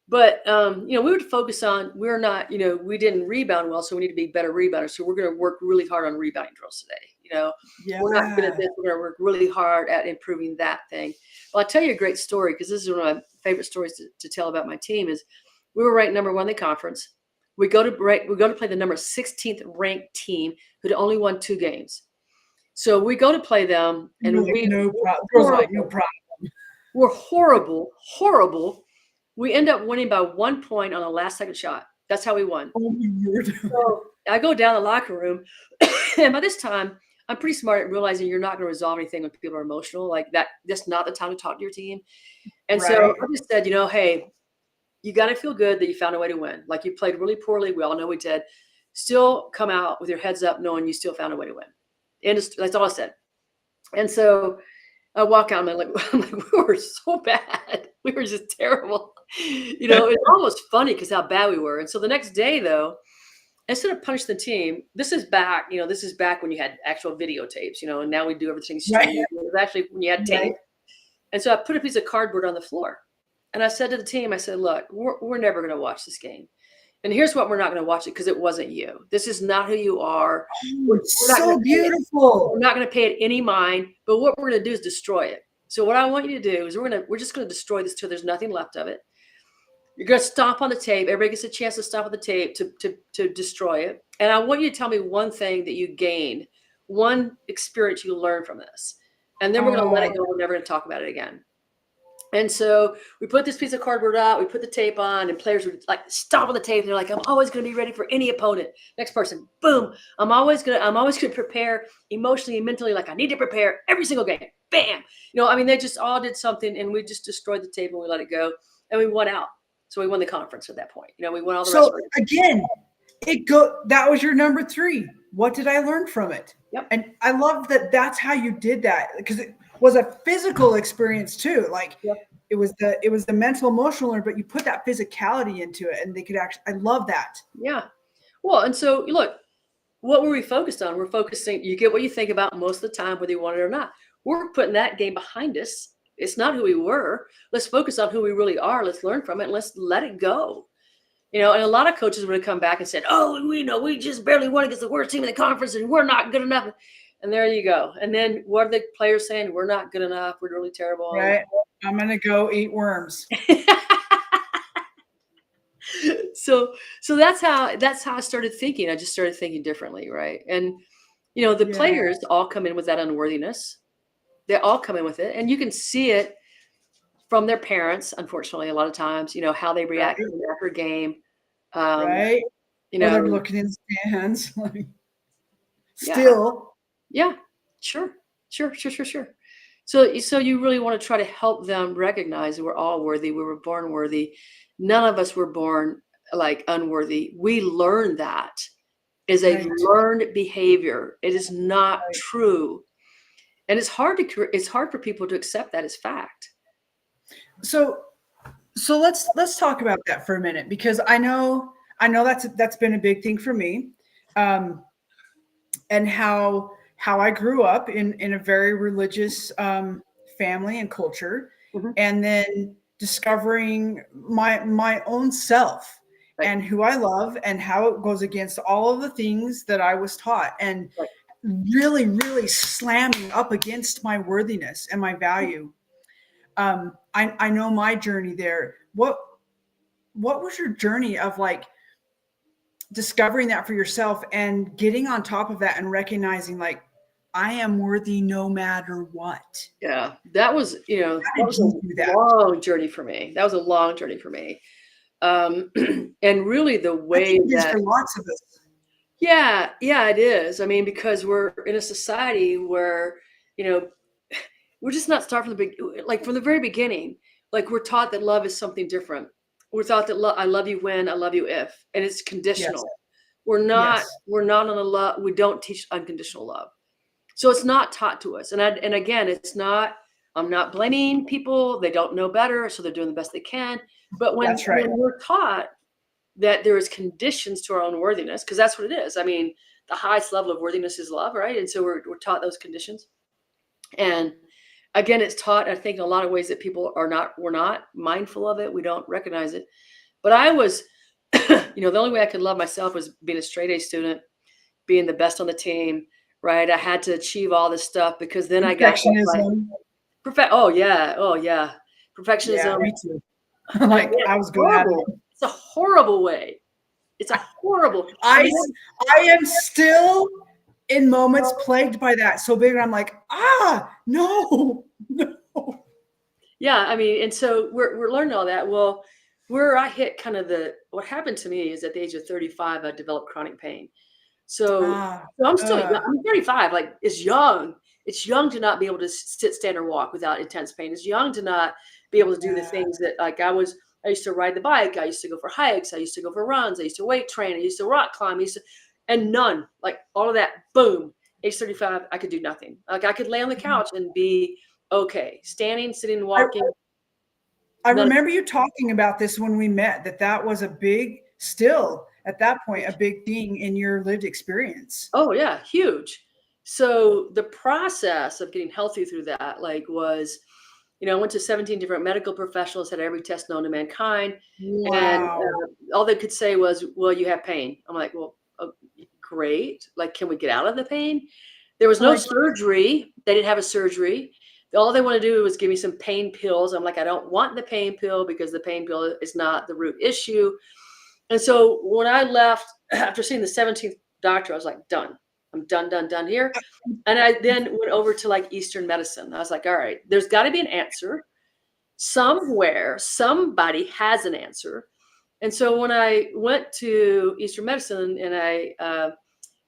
But, we would focus on, we're not, we didn't rebound well, so we need to be better rebounders. So we're going to work really hard on rebounding drills today. We're not good at this. We're going to work really hard at improving that thing. Well, I'll tell you a great story, because this is one of my favorite stories to tell about my team. Is we were ranked number 1 in the conference. We go to play the number 16th ranked team who'd only won 2 games. So we go to play them, and no problem. We're horrible. We end up winning by 1 point on a last-second shot. That's how we won. So I go down the locker room, and by this time, I'm pretty smart at realizing you're not going to resolve anything when people are emotional. Like that, that's not the time to talk to your team. And so I just said, hey, you got to feel good that you found a way to win. Like, you played really poorly. We all know we did. Still come out with your heads up knowing you still found a way to win. And that's all I said. And so I walk out, and I'm like, we were so bad. We were just terrible. It's almost funny because how bad we were. And so the next day, though, instead of punishing the team, this is back when you had actual videotapes, and now we do everything streamed. It was actually when you had tape. And so I put a piece of cardboard on the floor. And I said to the team, I said, look, we're never going to watch this game. And here's what we're not going to watch it, because it wasn't you. This is not who you are. We're so beautiful. We're not going to pay it any mind. But what we're going to do is destroy it. So what I want you to do is we're just going to destroy this till there's nothing left of it. You're going to stomp on the tape. Everybody gets a chance to stomp on the tape to destroy it. And I want you to tell me one thing that you gained, one experience you learned from this. And then we're going to let it go. We're never going to talk about it again. And so we put this piece of cardboard out, we put the tape on, and players would like stomp on the tape. They're like, I'm always going to be ready for any opponent. Next person, boom. I'm always going to prepare emotionally and mentally. Like, I need to prepare every single game. Bam. They just all did something, and we just destroyed the tape and we let it go, and we won out. So we won the conference at that point. We won all the rest of it. Again, that was your number 3. What did I learn from it? Yep. And I love that that's how you did that, because it was a physical experience too. Like, it was the mental, emotional, but you put that physicality into it, and they could actually, I love that. Yeah. Well, and so look, what were we focused on? We're focusing, you get what you think about most of the time, whether you want it or not. We're putting that game behind us. It's not who we were. Let's focus on who we really are. Let's learn from it, and let's let it go. And a lot of coaches would have come back and said, oh, we just barely won against the worst team in the conference, and we're not good enough. And there you go. And then what are the players saying? We're not good enough. We're really terrible. Right. I'm going to go eat worms. So that's how I started thinking. I just started thinking differently. Right. And, the players all come in with that unworthiness. They all come in with it. And you can see it from their parents, unfortunately, a lot of times, how they react after a game. Right. They're looking in stands. Still. Yeah, sure. So you really want to try to help them recognize we're all worthy. We were born worthy. None of us were born like unworthy. We learned that is a learned behavior. It is not true. And it's hard for people to accept that as fact. So let's talk about that for a minute, because I know that's been a big thing for me. And how I grew up in a very religious family and culture, and then discovering my own self and who I love, and how it goes against all of the things that I was taught. And really, really slamming up against my worthiness and my value. I know my journey there. What was your journey of like discovering that for yourself and getting on top of that and recognizing like, I am worthy no matter what? Yeah, that was, that was a long journey for me. That was a long journey for me. And really the way that for lots of us. Yeah, it is. I mean, because we're in a society where, we're just not starting from from the very beginning. Like we're taught that love is something different. We're taught that I love you when, I love you if, and it's conditional. Yes. We're not on a love. We don't teach unconditional love. So it's not taught to us. And again, I'm not blaming people. They don't know better. So they're doing the best they can. But when we're taught that there is conditions to our own worthiness, because that's what it is. I mean, the highest level of worthiness is love, right? And so we're taught those conditions. And again, it's taught, I think, in a lot of ways that we're not mindful of it. We don't recognize it. But I was, the only way I could love myself was being a straight A student, being the best on the team, right? I had to achieve all this stuff because then I got perfectionism. Oh yeah. Perfectionism. Yeah, me too. Like I was going at it. It's a horrible way. It's a horrible. I am still in moments plagued by that so big. And I'm like, no. Yeah, I mean, and so we're learning all that. Well, where I hit kind of what happened to me is at the age of 35, I developed chronic pain. So I'm 35. Like it's young. It's young to not be able to sit, stand, or walk without intense pain. It's young to not be able to do the things that like I used to ride the bike. I used to go for hikes. I used to go for runs. I used to weight train. I used to rock climb. And none, like all of that, boom, age 35, I could do nothing. Like I could lay on the couch and be okay, standing, sitting, walking. I remember you talking about this when we met, that was still at that point, a big thing in your lived experience. Oh yeah, huge. So the process of getting healthy through that, was, I went to 17 different medical professionals, had every test known to mankind. Wow. And all they could say was, well, you have pain. I'm like, well, great. Like, can we get out of the pain? There was no surgery. They didn't have a surgery. All they want to do was give me some pain pills. I'm like, I don't want the pain pill because the pain pill is not the root issue. And so when I left after seeing the 17th doctor, I was like, done. I'm done here. And I then went over to Eastern medicine. I was like, all right, there's got to be an answer somewhere. Somebody has an answer. And so when I went to Eastern medicine and I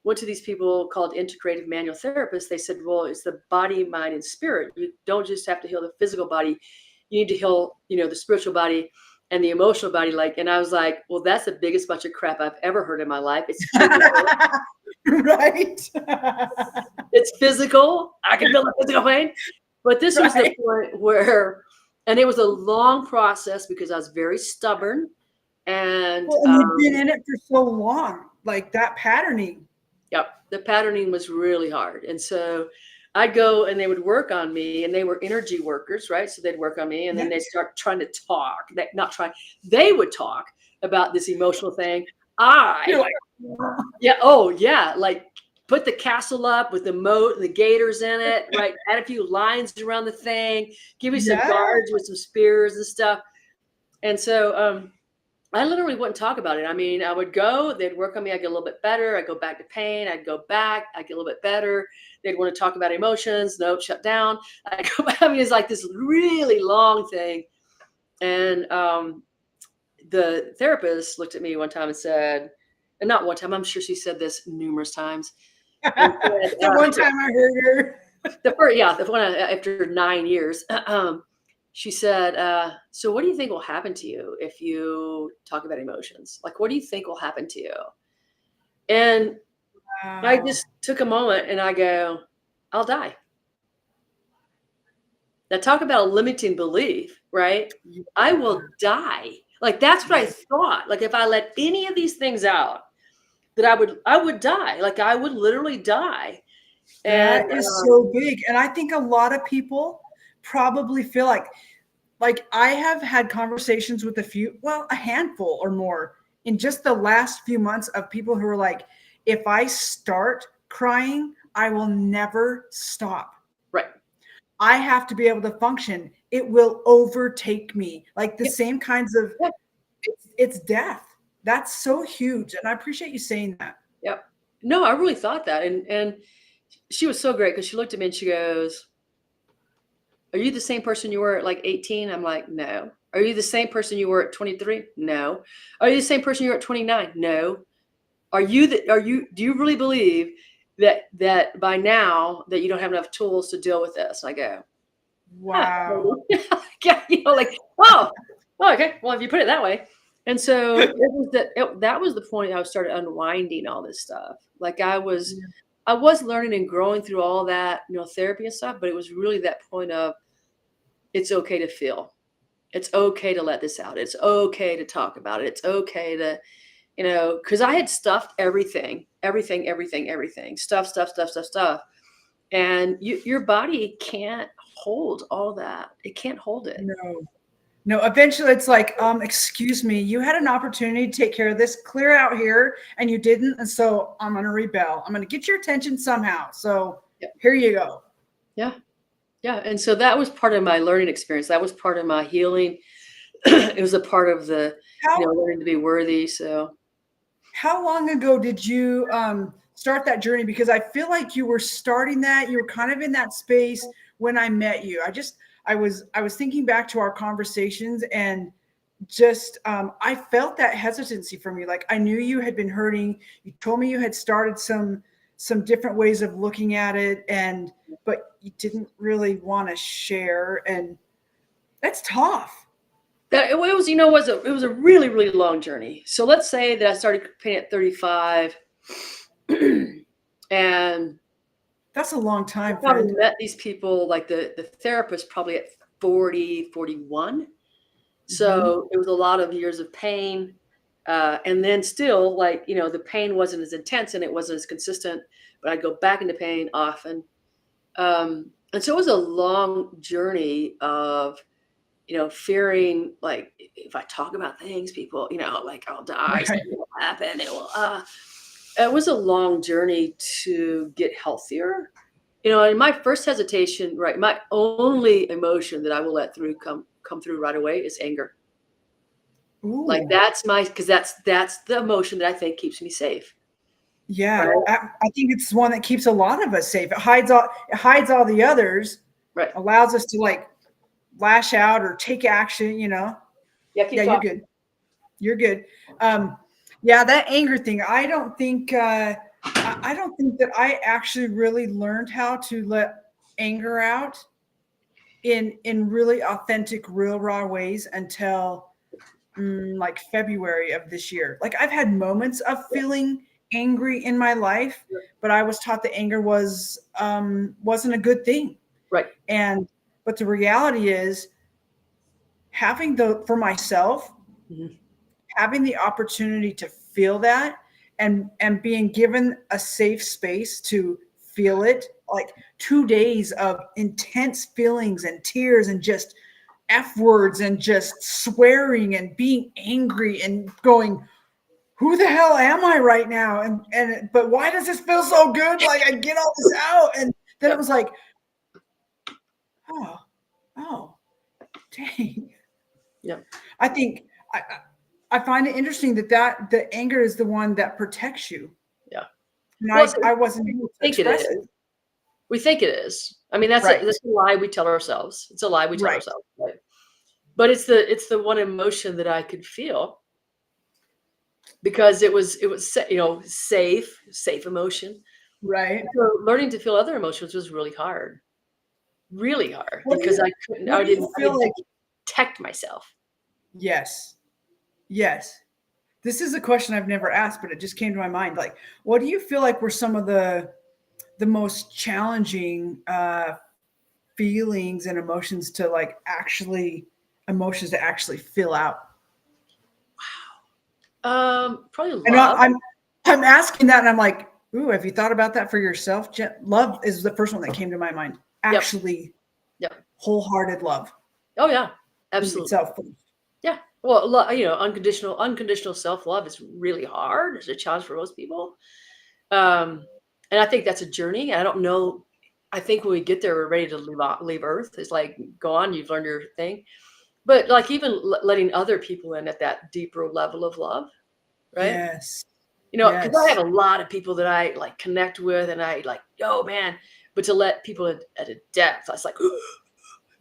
went to these people called integrative manual therapists, they said, well, it's the body, mind, and spirit. You don't just have to heal the physical body. You need to heal, the spiritual body and the emotional body. And I was like, well, that's the biggest bunch of crap I've ever heard in my life. It's right. It's physical. I can feel the physical pain. But this was the point where, and it was a long process because I was very stubborn. And you've been in it for so long, like that patterning. Yep. The patterning was really hard. And so I'd go and they would work on me, and they were energy workers, right? So they'd work on me and then they'd start trying to talk. They would talk about this emotional thing. Put the castle up with the moat and the gators in it, right? Add a few lines around the thing, give me some guards with some spears and stuff. And so I literally wouldn't talk about it. I mean, I would go, they'd work on me, I'd get a little bit better, I'd go back to pain, I'd go back, I'd get a little bit better. They'd want to talk about emotions, nope, shut down. I'd go back. I mean, it's like this really long thing. And the therapist looked at me one time and said, and not one time, I'm sure she said this numerous times. The one time I heard her. The one after 9 years. She said, so what do you think will happen to you if you talk about emotions? Like, what do you think will happen to you? And I just took a moment and I go, I'll die. Now talk about a limiting belief, right? I will die. Like, that's what I thought. Like, if I let any of these things out, that I would die. Like, I would literally die. That is so big. And I think a lot of people probably feel like I have had conversations with a handful or more in just the last few months of people who are like, if I start crying, I will never stop. Right. I have to be able to function. It will overtake me. Like the same kinds of, it's death. That's so huge. And I appreciate you saying that. Yep. No, I really thought that. And she was so great because she looked at me and she goes, "Are you the same person you were at like 18? I'm like, "No." "Are you the same person you were at 23? "No." "Are you the same person you were at 29? "No." Do you really believe that by now that you don't have enough tools to deal with this?" And I go, wow. Yeah, like, oh, okay. Well, if you put it that way. And so that was the point I started unwinding all this stuff. Like I was learning and growing through all that, therapy and stuff, but it was really that point of, it's okay to feel. It's okay to let this out. It's okay to talk about it. It's okay to, because I had stuffed everything, stuff. And your body can't hold all that. It can't hold it. No, eventually it's like, excuse me, you had an opportunity to take care of this, clear out here, and you didn't. And so I'm going to rebel. I'm going to get your attention somehow. So here you go. Yeah. Yeah. And so that was part of my learning experience. That was part of my healing. It was a part of the, learning to be worthy. So how long ago did you start that journey? Because I feel like you were starting that, you were kind of in that space when I met you. I was thinking back to our conversations and just I felt that hesitancy from you. Like I knew you had been hurting. You told me you had started some different ways of looking at it, but you didn't really want to share, and that's tough. It was a really, really long journey. So let's say that I started painting at 35, and that's a long time. I probably met these people, like the therapist, probably at 40, 41. So it was a lot of years of pain. And then still, like, the pain wasn't as intense and it wasn't as consistent, but I'd go back into pain often. And so it was a long journey of, fearing, like, if I talk about things, people, like, I'll die, something will happen. It was a long journey to get healthier. And my first hesitation, right, my only emotion that I will let come through right away is anger. Ooh. Like because that's the emotion that I think keeps me safe. Yeah, right? I think it's one that keeps a lot of us safe. It hides all the others. Right. Allows us to like lash out or take action. Yeah, you're good. You're good. Yeah, that anger thing. I don't think that I actually really learned how to let anger out in really authentic, real, raw ways until like February of this year. Like I've had moments of feeling angry in my life, but I was taught that anger wasn't a good thing. Right. But the reality is having for myself, having the opportunity to feel that and being given a safe space to feel it, like 2 days of intense feelings and tears and just F words and just swearing and being angry and going, who the hell am I right now? But why does this feel so good? Like I get all this out. And then it was like, oh, dang. Yeah. I think I find it interesting that the anger is the one that protects you. Yeah. And I wasn't able to express it. We think it is. I mean, that's a lie we tell ourselves. It's a lie we tell ourselves. Right? But it's the one emotion that I could feel because it was safe emotion. Right. So learning to feel other emotions was really hard, because I didn't protect myself. Yes. This is a question I've never asked, but it just came to my mind. Like, what do you feel like were some of the most challenging feelings and emotions to actually fill out? Wow. Probably love. And I'm asking that, and I'm like, ooh, have you thought about that for yourself? Love is the first one that came to my mind. Actually, wholehearted love. Oh yeah, absolutely. Yeah. Well, unconditional self-love is really hard. It's a challenge for most people. And I think that's a journey. I don't know. I think when we get there, we're ready to leave Earth. It's like, go on, you've learned your thing. But like even letting other people in at that deeper level of love, right? Yes. Because I have a lot of people that I like connect with, and I like, oh man, but to let people at a depth, I was like,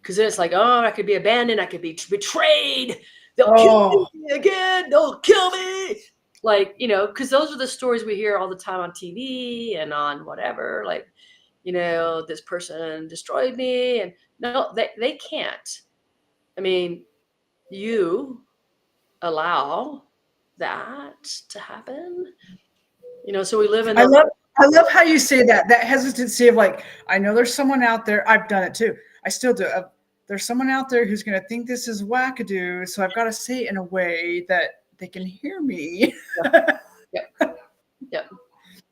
because then it's like, oh, I could be abandoned, I could be betrayed, they'll kill me again, they'll kill me. Like, because those are the stories we hear all the time on TV and on whatever, like, this person destroyed me. And no, they can't. I mean, you allow that to happen, so we live in I love how you say that hesitancy of like, I know there's someone out there. I've done it too. I still do. There's someone out there who's going to think this is wackadoo. So I've got to say it in a way that they can hear me. Yep.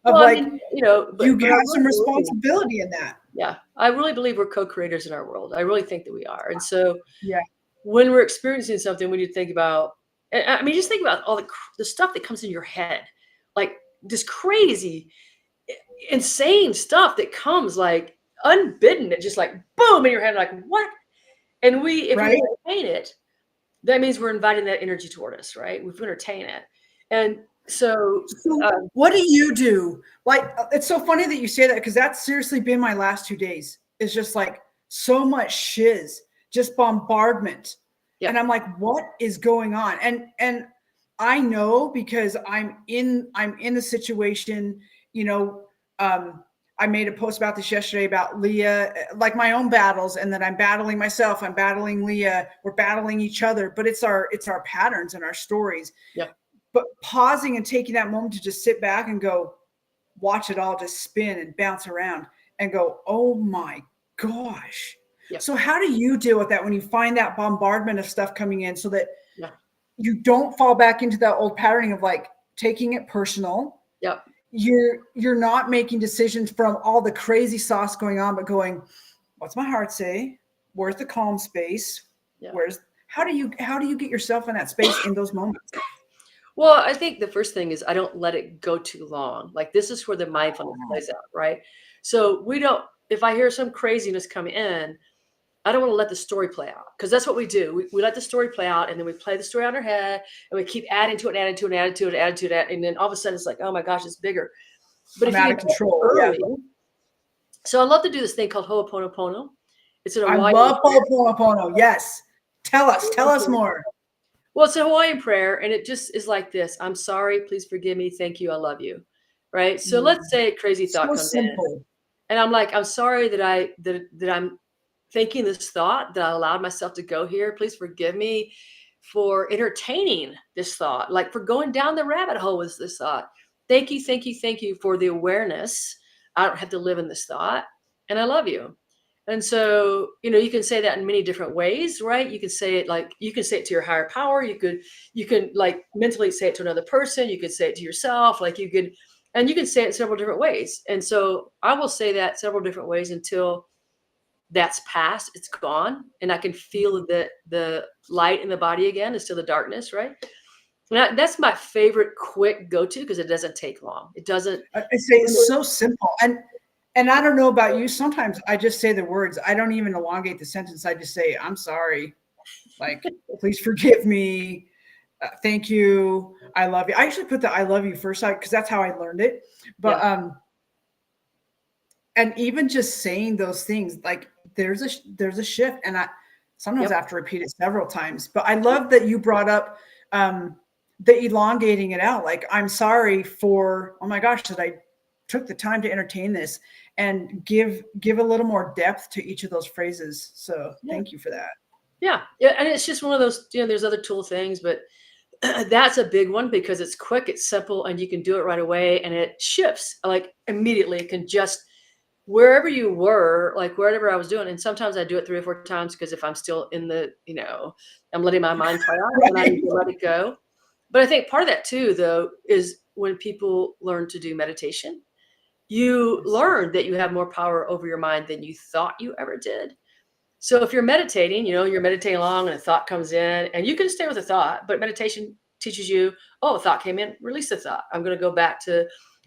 Well, like, you have some responsibility in that. Yeah. I really believe we're co-creators in our world. I really think that we are. And so yeah, when we're experiencing something, we need to think about, I mean, just think about all the stuff that comes in your head, like this crazy, insane stuff that comes like unbidden and just like boom in your head, like what? And if we entertain it, that means we're inviting that energy toward us, right? We've entertained it. And so what do you do? Like, it's so funny that you say that, because that's seriously been my last 2 days. It's just like so much shiz, just bombardment. Yeah. And I'm like, what is going on? And I know, because I'm in the situation, I made a post about this yesterday about Leah, like my own battles, and that I'm battling myself, I'm battling Leah, we're battling each other, but it's our patterns and our stories. Yeah. But pausing and taking that moment to just sit back and go, watch it all just spin and bounce around and go, oh my gosh. Yeah. So how do you deal with that when you find that bombardment of stuff coming in, so that you don't fall back into that old patterning of like taking it personal? Yep. You're not making decisions from all the crazy sauce going on, but going, what's my heart say? Where's the calm space? Yeah. How do you get yourself in that space in those moments? Well, I think the first thing is I don't let it go too long. Like, this is where the mindfulness plays out, right? So if I hear some craziness come in, I don't want to let the story play out, because that's what we do. We let the story play out, and then we play the story on our head, and we keep adding to it, and then all of a sudden it's like, oh my gosh, it's bigger. But I'm out of control. Early, so I love to do this thing called Ho'oponopono. It's I love Ho'oponopono. Yes. Tell us more. Well, it's a Hawaiian prayer, and it just is like this: I'm sorry, please forgive me, thank you, I love you. Right? So let's say a crazy thought comes in, and I'm like, I'm sorry that I'm thinking this thought, that I allowed myself to go here. Please forgive me for entertaining this thought, like for going down the rabbit hole with this thought. Thank you for the awareness. I don't have to live in this thought, and I love you. And so, you can say that in many different ways, right? You can say it to your higher power. You can like mentally say it to another person. You could say it to yourself. Like you can say it several different ways. And so I will say that several different ways until that's past, it's gone. And I can feel the light in the body again instead of the darkness, right? And that's my favorite quick go-to, because it doesn't take long. It doesn't. I say it's so simple. And I don't know about you. Sometimes I just say the words. I don't even elongate the sentence. I just say, I'm sorry. Like, please forgive me. Thank you. I love you. I actually put the I love you first, because that's how I learned it. But, and even just saying those things, like there's a shift. And I sometimes have to repeat it several times. But I love that you brought up the elongating it out. Like, I'm sorry for, oh my gosh, that I took the time to entertain this, and give a little more depth to each of those phrases. So thank you for that. Yeah. And it's just one of those, there's other tool things, but that's a big one, because it's quick, it's simple, and you can do it right away. And it shifts like immediately. It can just, wherever you were, like wherever I was doing. And sometimes I do it 3 or 4 times, because if I'm still in the, I'm letting my mind play out, and I need to let it go. But I think part of that too, though, is when people learn to do meditation, you learn that you have more power over your mind than you thought you ever did. So if you're meditating, you're meditating along and a thought comes in, and you can stay with a thought, but meditation teaches you, oh, a thought came in, release the thought. I'm going to go back to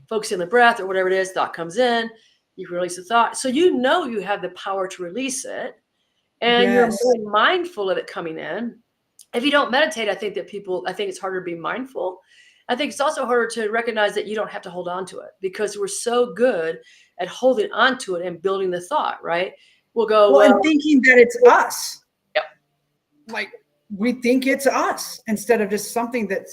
focusing on the breath or whatever it is, thought comes in, you can release the thought. So you have the power to release it, and you're really mindful of it coming in. If you don't meditate, I think it's harder to be mindful. I think it's also harder to recognize that you don't have to hold on to it, because we're so good at holding on to it and building the thought, right? We'll go, and thinking that it's us. Yep. Like we think it's us instead of just something that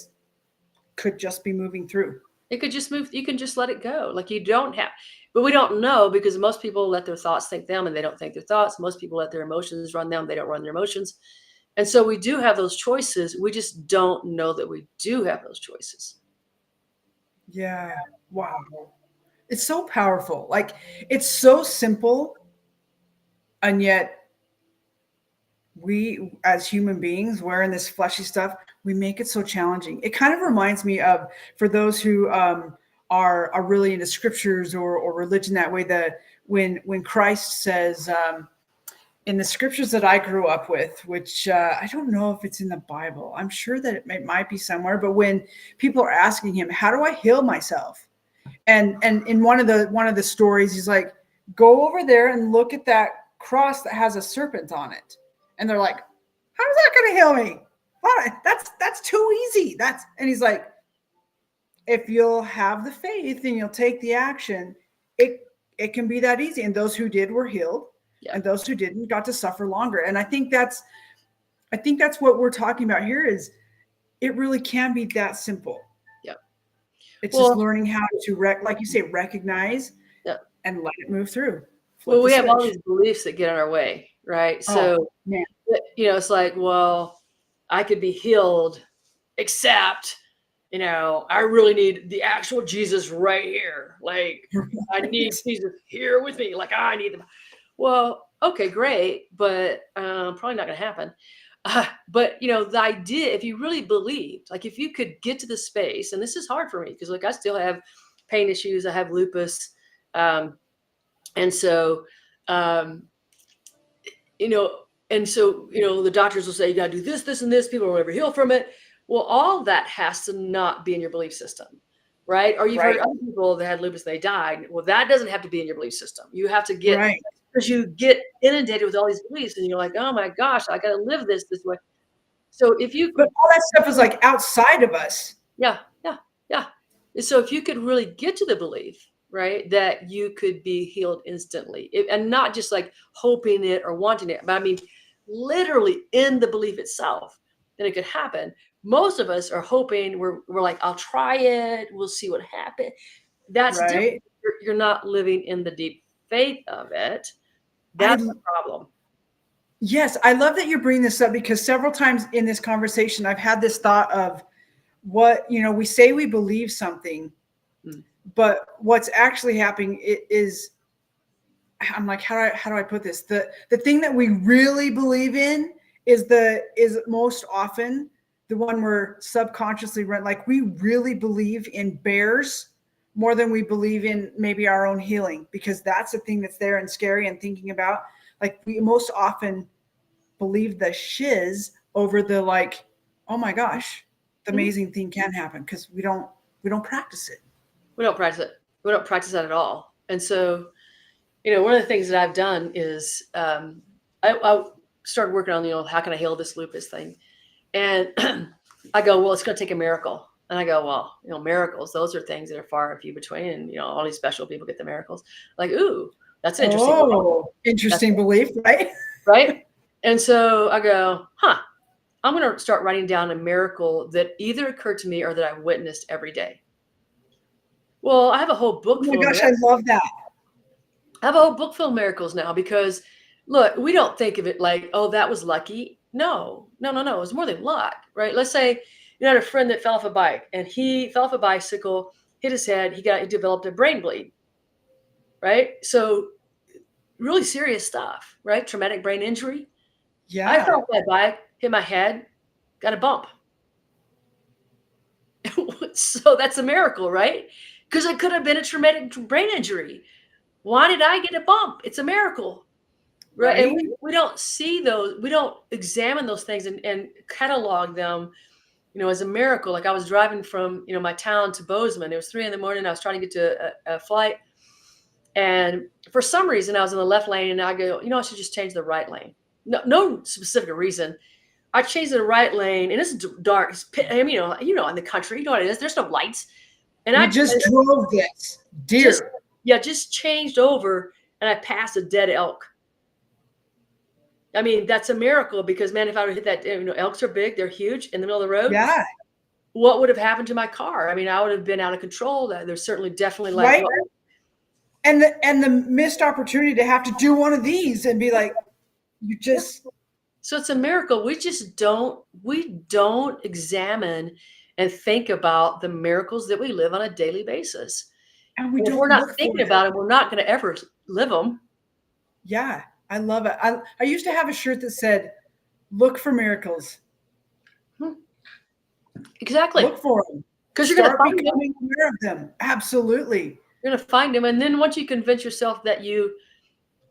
could just be moving through. It could just move. You can just let it go. Like you don't have, but we don't know, because most people let their thoughts think them and they don't think their thoughts. Most people let their emotions run them. They don't run their emotions. And so we do have those choices. We just don't know that we do have those choices. Yeah. Wow. It's so powerful. Like it's so simple. And yet we, as human beings, wearing this fleshy stuff, we make it so challenging. It kind of reminds me of, for those who are really into scriptures or religion that way, that when Christ says in the scriptures that I grew up with, which I don't know if it's in the Bible, I'm sure that it might be somewhere, but when people are asking him, how do I heal myself? And in one of the stories, he's like, go over there and look at that cross that has a serpent on it. And they're like, how's that going to heal me? That's too easy. And he's like, if you'll have the faith and you'll take the action, it can be that easy. And those who did were healed, and those who didn't got to suffer longer. And I think that's what we're talking about here, is it really can be that simple. Yep. It's just learning how to like you say, recognize and let it move through. Well, we have all these beliefs that get in our way, right? So, it's like, well, I could be healed, except, I really need the actual Jesus right here. Like, I need Jesus here with me. Like, I need them. Well, okay, great, but probably not going to happen. But, the idea, if you really believed, like if you could get to the space, and this is hard for me because, like, I still have pain issues. I have lupus. And so, the doctors will say, you got to do this, this, and this. People will never heal from it. Well, all that has to not be in your belief system, right? Or you've heard other people that had lupus, they died. Well, that doesn't have to be in your belief system. You have to get, because you get inundated with all these beliefs and you're like, oh my gosh, I got to live this way. So if you, but all that stuff is like outside of us. Yeah. So if you could really get to the belief, right, that you could be healed instantly, and not just like hoping it or wanting it, but I mean, literally in the belief itself, then it could happen. Most of us are hoping, we're like, I'll try it, we'll see what happens. That's different. You're not living in the deep faith of it. That's the problem. Yes, I love that you're bringing this up, because several times in this conversation, I've had this thought of what, we say we believe something, but what's actually happening is, I'm like, how do I put this? The thing that we really believe in is most often the one we're subconsciously run. Like we really believe in bears more than we believe in maybe our own healing, because that's the thing that's there and scary and thinking about. Like we most often believe the shiz over the like, oh my gosh, the amazing thing can happen, because we don't practice it. We don't practice it. We don't practice that at all. And so, one of the things that I've done is I started working on, how can I heal this lupus thing? And I go, well, it's going to take a miracle. And I go, well, miracles, those are things that are far and few between. And, all these special people get the miracles. Like, ooh, that's interesting. Oh, interesting belief, right? Right. And so I go, I'm going to start writing down a miracle that either occurred to me or that I witnessed every day. Well, I have a whole book. Oh my gosh, I love that. I have a whole book full of miracles now, because look, we don't think of it like, oh, that was lucky. No. It was more than luck, right? Let's say you had a friend that fell off a bike, and he fell off a bicycle, hit his head, he developed a brain bleed, right? So really serious stuff, right? Traumatic brain injury. Yeah. I fell off my bike, hit my head, got a bump. So that's a miracle, right? Because it could have been a traumatic brain injury. Why did I get a bump? It's a miracle, right? And we don't see those, we don't examine those things and catalog them as a miracle. Like I was driving from, my town to Bozeman. It was 3 a.m. I was trying to get to a flight. And for some reason I was in the left lane and I go, I should just change the right lane. No specific reason. I changed to the right lane and it's dark. In the country, you know what it is. There's no lights. And I just drove this deer. Just changed over and I passed a dead elk. I mean, that's a miracle because, man, if I would hit that, elks are big, they're huge in the middle of the road. Yeah. What would have happened to my car? I mean, I would have been out of control. There's definitely right. And the missed opportunity to have to do one of these and be like, you just. So it's a miracle. We don't examine and think about the miracles that we live on a daily basis. And if we're not thinking about it, we're not going to ever live them. Yeah. I love it. I used to have a shirt that said, look for miracles. Exactly. Look for them. Because you're going to find becoming aware of them. Absolutely. You're going to find them. And then once you convince yourself that you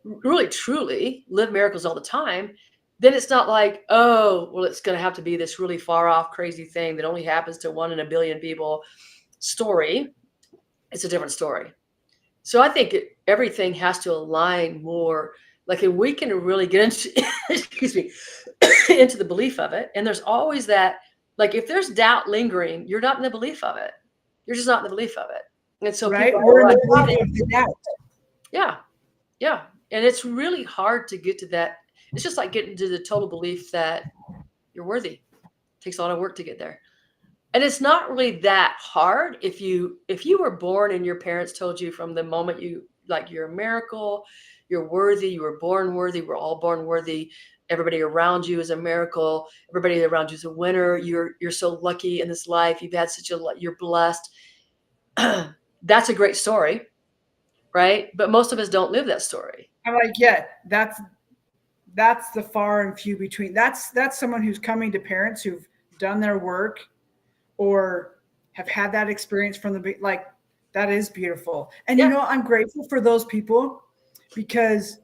really, truly live miracles all the time, then it's not like, oh, well, it's going to have to be this really far off, crazy thing that only happens to 1 in a billion people story. It's a different story. So I think everything has to align more. Like if we can really get into, into the belief of it. And there's always that, like if there's doubt lingering, you're not in the belief of it. You're just not in the belief of it. And so right, we're in the belief of the doubt. Yeah. Yeah. And it's really hard to get to that. It's just like getting to the total belief that you're worthy. It takes a lot of work to get there. And it's not really that hard. If you were born and your parents told you from the moment you're a miracle, you're worthy, you were born worthy, we're all born worthy. Everybody around you is a miracle. Everybody around you is a winner. You're so lucky in this life. You've had you're blessed. That's a great story, right? But most of us don't live that story. I'm like, yeah, that's the far and few between. That's someone who's coming to parents who've done their work or have had that experience from the, like, that is beautiful. And I'm grateful for those people because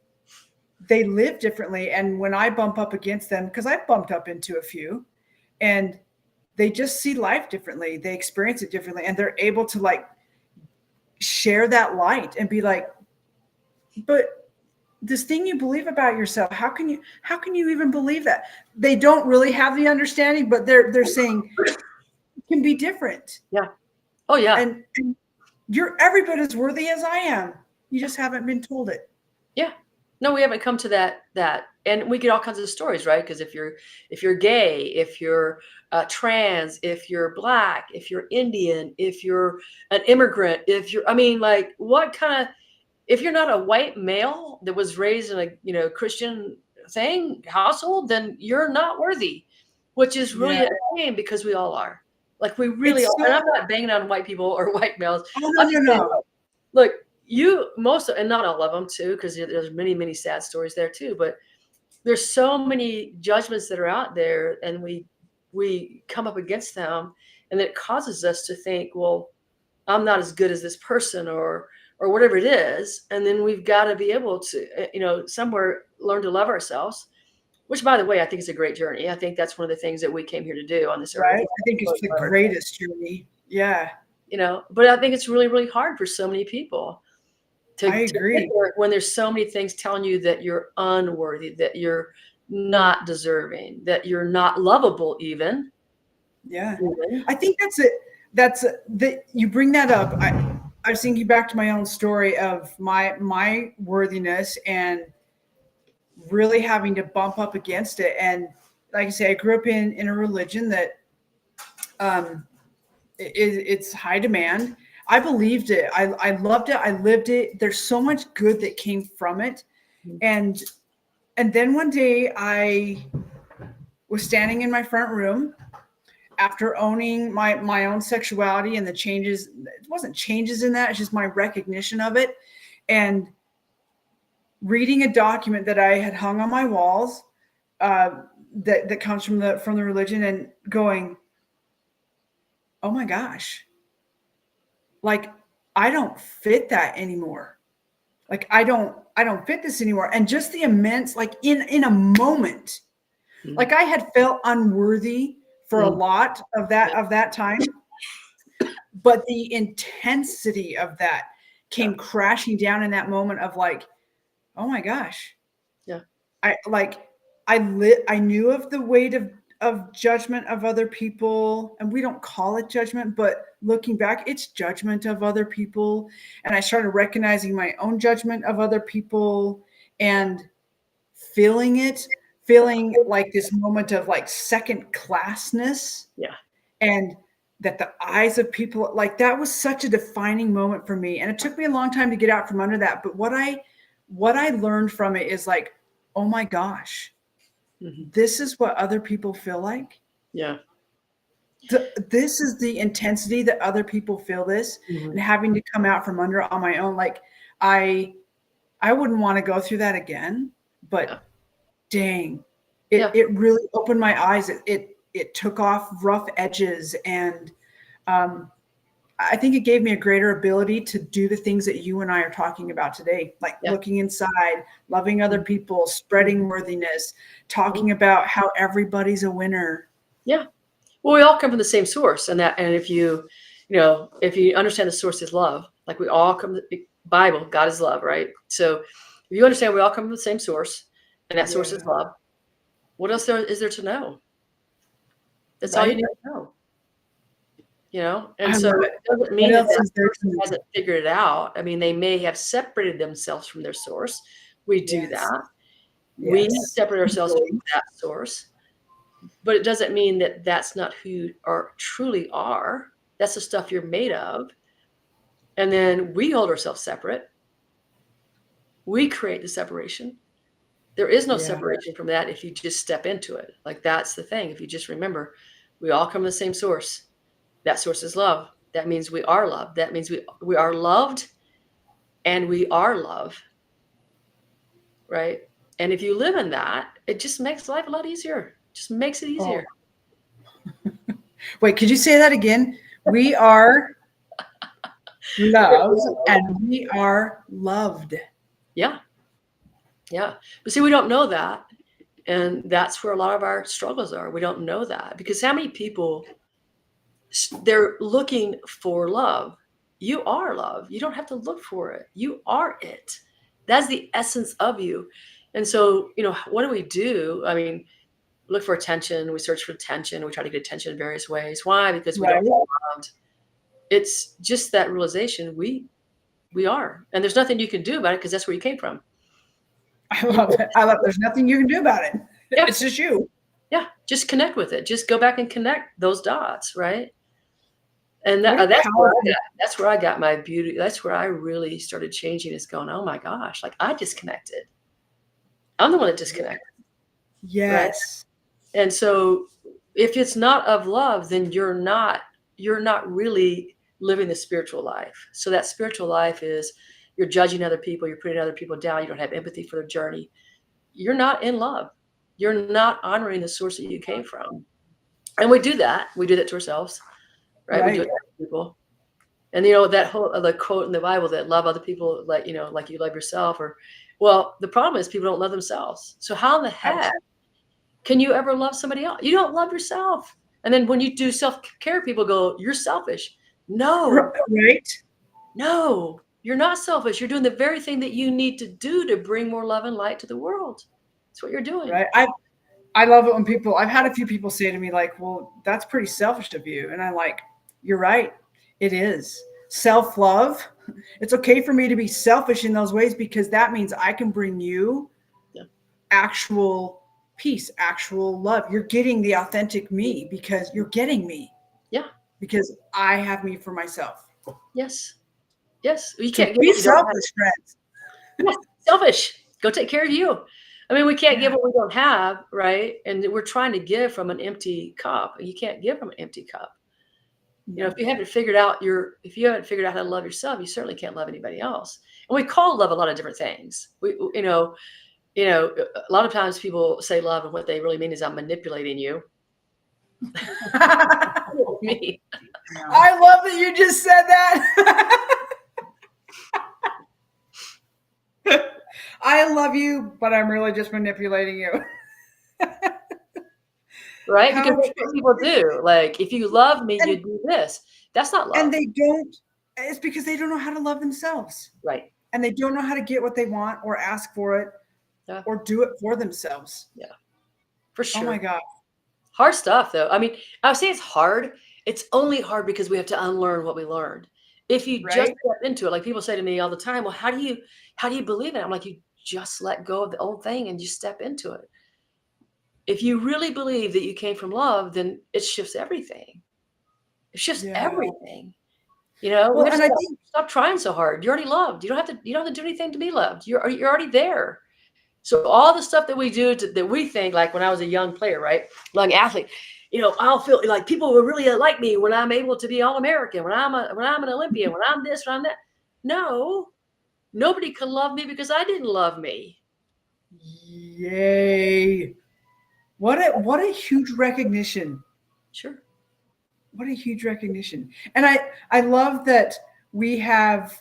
they live differently. And when I bump up against them, because I've bumped up into a few, and they just see life differently, they experience it differently, and they're able to like share that light and be like, but this thing you believe about yourself, how can you even believe that? They don't really have the understanding, but they're saying it can be different. Yeah. Oh yeah. And you're every bit as worthy as I am. You just haven't been told it. Yeah. No, we haven't come to that. And we get all kinds of stories, right? Because if you're gay, if you're trans, if you're Black, if you're Indian, if you're an immigrant, if you're not a white male that was raised in a Christian household, then you're not worthy, which is really a shame because we all are. Like we really are. And I'm not banging on white people or white males. Oh, no. Look, and not all of them too, because there's many, many sad stories there too. But there's so many judgments that are out there, and we come up against them, and it causes us to think, well, I'm not as good as this person, or whatever it is. And then we've got to be able to, somewhere learn to love ourselves. Which, by the way, I think is a great journey. I think that's one of the things that we came here to do on this earth. Right. I think it's the greatest journey. Yeah. But I think it's really, really hard for so many people I agree. When there's so many things telling you that you're unworthy, that you're not deserving, that you're not lovable even. Yeah. I think that's it. That you bring that up. I was thinking back to my own story of my worthiness and really having to bump up against it. And like I say, I grew up in a religion that it's high demand. I believed it. I loved it. I lived it. There's so much good that came from it. And then one day I was standing in my front room after owning my own sexuality and the changes. It wasn't changes in that. It's just my recognition of it. And reading a document that I had hung on my walls that comes from the religion, and going, oh my gosh, like I don't fit that anymore. Like I don't fit this anymore. And just the immense, like in a moment, like I had felt unworthy for a lot of that time. But the intensity of that came crashing down in that moment of like, oh my gosh. Yeah. I knew of the weight of judgment of other people, and we don't call it judgment, but looking back, it's judgment of other people. And I started recognizing my own judgment of other people and feeling like this moment of like second classness. Yeah. And that the eyes of people, like that was such a defining moment for me. And it took me a long time to get out from under that. But what I learned from it is like, oh my gosh, this is what other people feel like. Yeah. This is the intensity that other people feel this, and having to come out from under on my own. Like I wouldn't want to go through that again, but dang, it really opened my eyes. It took off rough edges, and I think it gave me a greater ability to do the things that you and I are talking about today, like looking inside, loving other people, spreading worthiness, talking about how everybody's a winner. Yeah. Well, we all come from the same source, and if you understand the source is love, like we all come to the Bible, God is love, right? So if you understand we all come from the same source, and that source is love, what else is there to know? That's all you need to know. And so it doesn't mean that person hasn't figured it out. I mean, they may have separated themselves from their source. We do that. We separate ourselves from that source. But it doesn't mean that that's not who you truly are. That's the stuff you're made of. And then we hold ourselves separate. We create the separation. There is no separation from that if you just step into it. Like that's the thing. If you just remember, we all come from the same source. That source is love. That means we are loved. That means we are loved, and we are love. Right? And if you live in that, it just makes life a lot easier. Just makes it easier. Wait, could you say that again? We are loved and we are loved. Yeah. Yeah. But see, we don't know that. And that's where a lot of our struggles are. We don't know that, because how many people, they're looking for love. You are love. You don't have to look for it. You are it. That's the essence of you. And so, what do we do? I mean, look for attention. We search for attention. We try to get attention in various ways. Why? Because we don't feel loved. It's just that realization we are. And there's nothing you can do about it, because that's where you came from. I love it. There's nothing you can do about it. Yeah. It's just you. Yeah. Just connect with it. Just go back and connect those dots. Right. And that's where I got my beauty. That's where I really started changing, is going, oh my gosh, like I disconnected. I'm the one that disconnected. Yes. Right? And so if it's not of love, then you're not really living the spiritual life. So that spiritual life is you're judging other people. You're putting other people down. You don't have empathy for their journey. You're not in love. You're not honoring the source that you came from. And we do that. We do that to ourselves. Right? We do it to other people. And that whole the quote in the Bible that love other people like you love yourself, the problem is people don't love themselves. So how in the heck can you ever love somebody else? You don't love yourself. And then when you do self-care, people go, you're selfish. No. Right? No, you're not selfish. You're doing the very thing that you need to do to bring more love and light to the world. That's what you're doing. Right. I love it when I've had a few people say to me like, well, that's pretty selfish of you. And I'm like, you're right. It is. Self-love. It's okay for me to be selfish in those ways, because that means I can bring you actual peace, actual love. You're getting the authentic me because you're getting me. Yeah. Because I have me for myself. Yes. Yes. You can't be selfish, friends. Yeah, selfish. Go take care of you. I mean, we can't give what we don't have, right? And we're trying to give from an empty cup. You can't give from an empty cup. If you haven't figured out how to love yourself, you certainly can't love anybody else. And we call love a lot of different things. A lot of times people say love, and what they really mean is I'm manipulating you. Me. I love that you just said that. I love you, but I'm really just manipulating you. Right? Because that's what people do. Like, if you love me, you do this. That's not love. And they don't, it's because they don't know how to love themselves. Right. And they don't know how to get what they want or ask for it or do it for themselves. Yeah. For sure. Oh my God. Hard stuff though. I mean, I would say it's hard. It's only hard because we have to unlearn what we learned. If you just step into it, like people say to me all the time, well, how do you believe it? I'm like, you just let go of the old thing and you step into it. If you really believe that you came from love, then it shifts everything. It shifts everything. You know, well, and I think stop trying so hard. You're already loved. You don't have to do anything to be loved. You're already there. So all the stuff that we do that we think, like when I was a young player, right? Young athlete, you know, I'll feel like people will really like me when I'm able to be All-American, when I'm an Olympian, when I'm this, when I'm that. No, nobody can love me because I didn't love me. Yay. What a huge recognition. Sure. What a huge recognition. And I love that we have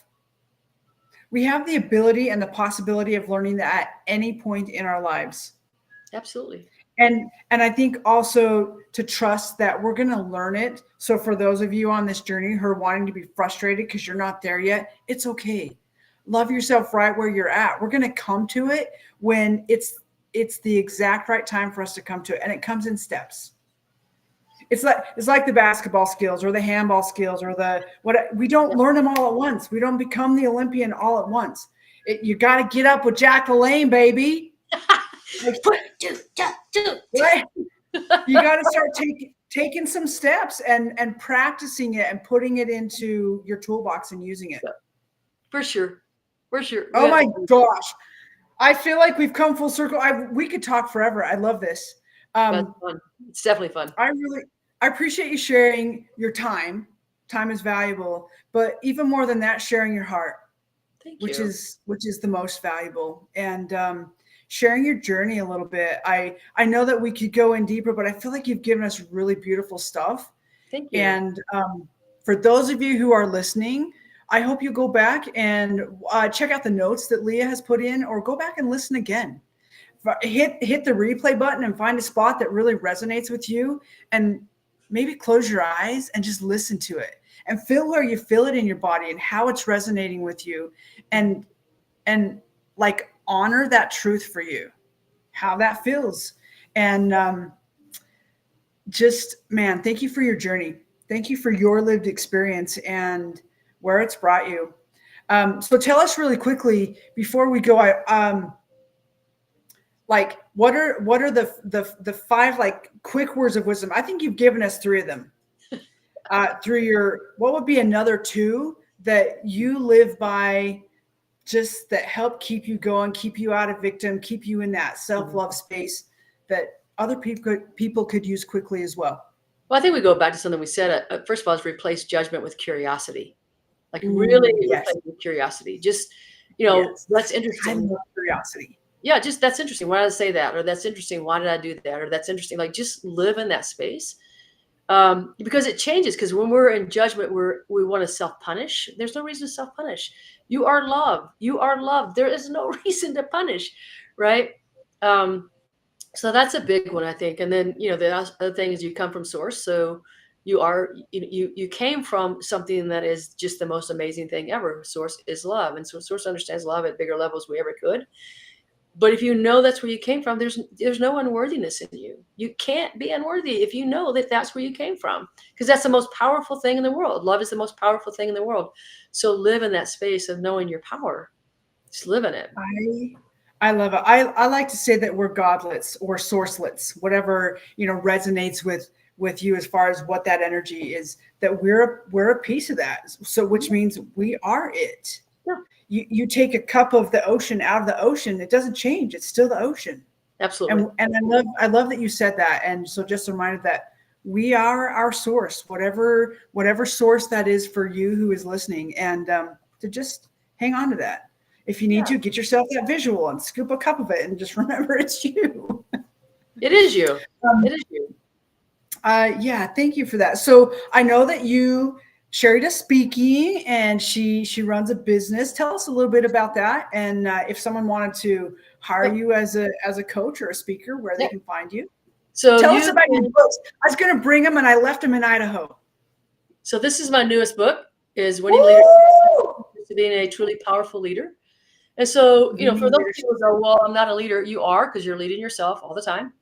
the ability and the possibility of learning that at any point in our lives. Absolutely. And I think also to trust that we're going to learn it. So for those of you on this journey who are wanting to be frustrated because you're not there yet, it's okay. Love yourself right where you're at. We're going to come to it when it's the exact right time for us to come to it. And it comes in steps. It's like the basketball skills or the handball skills or we don't learn them all at once. We don't become the Olympian all at once. You got to get up with Jack LaLanne, baby. Right? You got to start taking some steps and practicing it and putting it into your toolbox and using it. For sure. For sure. Oh my gosh. I feel like we've come full circle. We could talk forever. I love this. That's fun. It's definitely fun. I appreciate you sharing your time. Time is valuable, but even more than that, sharing your heart, which is the most valuable, and sharing your journey a little bit. I know that we could go in deeper, but I feel like you've given us really beautiful stuff. Thank you. And for those of you who are listening, I hope you go back and check out the notes that Leah has put in, or go back and listen again. Hit the replay button and find a spot that really resonates with you, and maybe close your eyes and just listen to it and feel where you feel it in your body and how it's resonating with you, and like honor that truth for you, how that feels. And man, thank you for your journey. Thank you for your lived experience and where it's brought you. So tell us really quickly before we go, like what are the 5 like quick words of wisdom? I think you've given us 3 of them. What would be another 2 that you live by, just that help keep you going, keep you out of victim, keep you in that self-love space that other people could use quickly as well? Well, I think we go back to something we said. First of all, is replace judgment with curiosity. Like really replace with curiosity. Just, that's interesting. I love curiosity. Yeah, just that's interesting. Why did I say that? Or that's interesting. Why did I do that? Or that's interesting. Like just live in that space. Because it changes. Because when we're in judgment, we want to self-punish. There's no reason to self-punish. You are loved. You are loved. There is no reason to punish, right? So that's a big one, I think. And then, the other thing is you come from source. So you came from something that is just the most amazing thing ever. Source is love. And so source understands love at bigger levels we ever could. But if you know that's where you came from, there's no unworthiness in you. You can't be unworthy if you know that that's where you came from, because that's the most powerful thing in the world. Love is the most powerful thing in the world. So live in that space of knowing your power. Just live in it. I love it. I like to say that we're godlets or sourcelets, whatever, resonates with you as far as what that energy is, that we're a piece of that. So which means we are it. Yeah. You take a cup of the ocean out of the ocean, it doesn't change. It's still the ocean. Absolutely. And I love that you said that. And so just a reminder that we are our source, whatever source that is for you who is listening, and to just hang on to that. If you need to, get yourself that visual and scoop a cup of it and just remember it's you. It is you. It is you. Yeah, thank you for that. So I know that Sherry does speaking, and she runs a business. Tell us a little bit about that, and if someone wanted to hire you as a coach or a speaker, where they can find you. So tell us about your books. I was going to bring them and I left them in Idaho. So this is my newest book, is Winning Leadership to Being a Truly Powerful Leader. And so, you know, for those people who go, well, I'm not a leader, you are, because you're leading yourself all the time.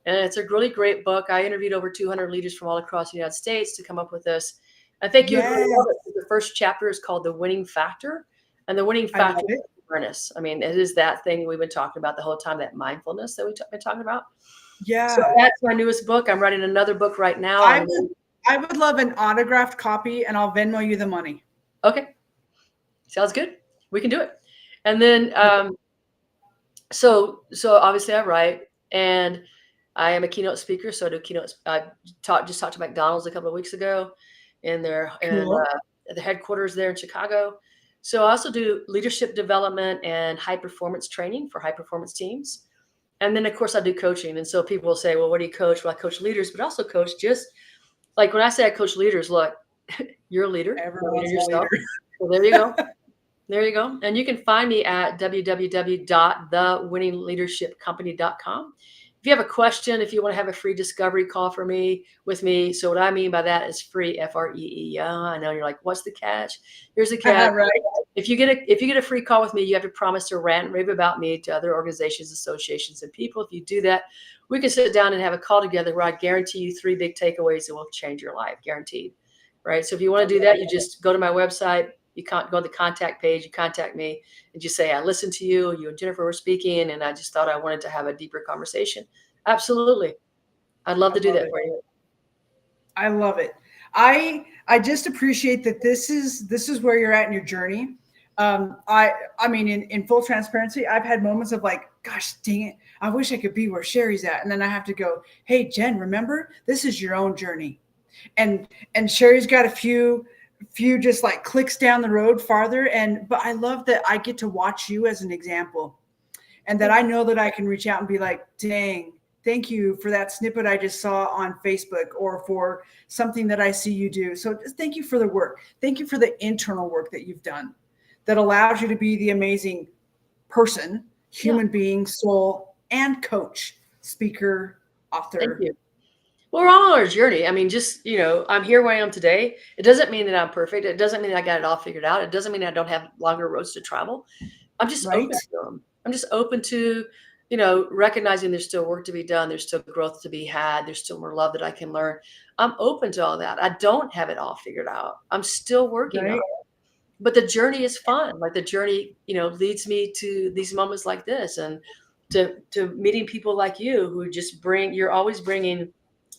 And it's a really great book. I interviewed over 200 leaders from all across the United States to come up with this. I think you'd really love it. The first chapter is called The Winning Factor. And the winning factor is awareness. I mean, it is that thing we've been talking about the whole time, that mindfulness that we've been talking about. Yeah. So that's my newest book. I'm writing another book right now. I would love an autographed copy, and I'll Venmo you the money. Okay. Sounds good. We can do it. And then, so obviously I write, and I am a keynote speaker. So I do keynotes. I just talked to McDonald's a couple of weeks ago in their, the headquarters there in Chicago. So I also do leadership development and high performance training for high performance teams. And then of course I do coaching. And so people will say, well, what do you coach? Well, I coach leaders, but also coach just like when I say I coach leaders, look, you're a leader. Everyone's yourself. a leader. So there you go. There you go. And you can find me at www.thewinningleadershipcompany.com. If you have a question, if you want to have a free discovery call with me. So what I mean by that is free, F-R-E-E. I know you're like, what's the catch? Here's the catch. Right. If you get a free call with me, you have to promise to rant and rave about me to other organizations, associations, and people. If you do that, we can sit down and have a call together where I guarantee you 3 big takeaways that will change your life, guaranteed. Right. So if you want to do that, you just go to my website. You can't go to the contact page. You contact me and just say, I listened to you. You and Jennifer were speaking, and I just thought I wanted to have a deeper conversation. Absolutely. I'd love to do that for you. I love it. I just appreciate that this is where you're at in your journey. I mean, in full transparency, I've had moments of like, gosh, dang it, I wish I could be where Sherry's at. And then I have to go, hey, Jen, remember, this is your own journey. And Sherry's got a few just like clicks down the road farther. But I love that I get to watch you as an example, and that I know that I can reach out and be like, dang, thank you for that snippet I just saw on Facebook, or for something that I see you do. So just thank you for the work. Thank you for the internal work that you've done that allows you to be the amazing person, human being, soul, and coach, speaker, author. Thank you. Well, we're all on our journey. I mean, just, you know, I'm here where I am today. It doesn't mean that I'm perfect. It doesn't mean I got it all figured out. It doesn't mean I don't have longer roads to travel. I'm just open to them. I'm just open to, you know, recognizing there's still work to be done. There's still growth to be had. There's still more love that I can learn. I'm open to all that. I don't have it all figured out. I'm still working on it. But the journey is fun. Like the journey, you know, leads me to these moments like this, and to meeting people like you who just you're always bringing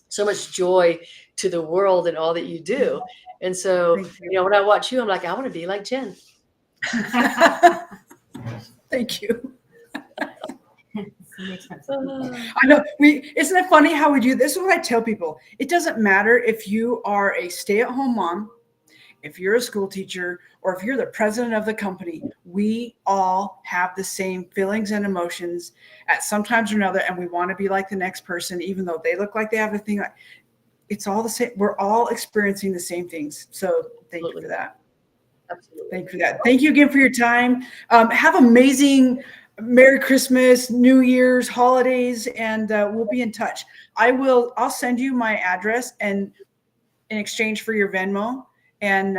so much joy to the world and all that you do. And so, you know, when I watch you, I'm like, I want to be like Jen. Thank you. I know. Isn't it funny how we do this? This is what I tell people. It doesn't matter if you are a stay-at-home mom, if you're a school teacher, or if you're the president of the company. We all have the same feelings and emotions at some times or another, and we want to be like the next person, even though they look like they have a thing. It's all the same. We're all experiencing the same things. So thank you for that. Absolutely. Thank you for that. Thank you again for your time. Have amazing Merry Christmas, New Year's, holidays, and we'll be in touch. I'll send you my address, and in exchange for your Venmo, and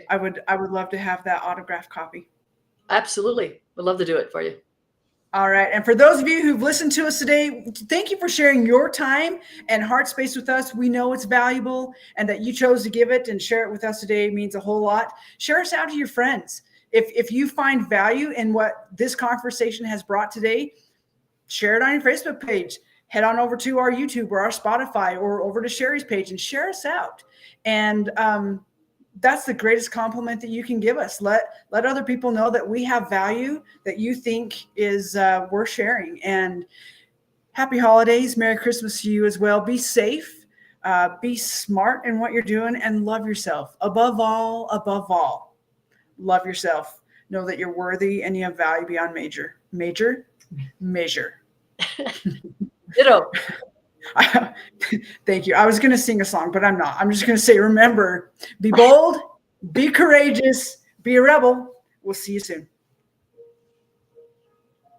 I would love to have that autographed copy. Absolutely. Would love to do it for you. All right. And for those of you who've listened to us today, thank you for sharing your time and heart space with us. We know it's valuable, and that you chose to give it and share it with us today means a whole lot. Share us out to your friends. If you find value in what this conversation has brought today, share it on your Facebook page. Head on over to our YouTube or our Spotify, or over to Sherry's page, and share us out. And that's the greatest compliment that you can give us. Let other people know that we have value that you think is worth sharing. And happy holidays. Merry Christmas to you as well. Be safe. Be smart in what you're doing, and love yourself. Above all, love yourself. Know that you're worthy and you have value beyond measure. Ditto. Thank you. I was going to sing a song, but I'm not. I'm just going to say, remember, be bold, be courageous, be a rebel. We'll see you soon.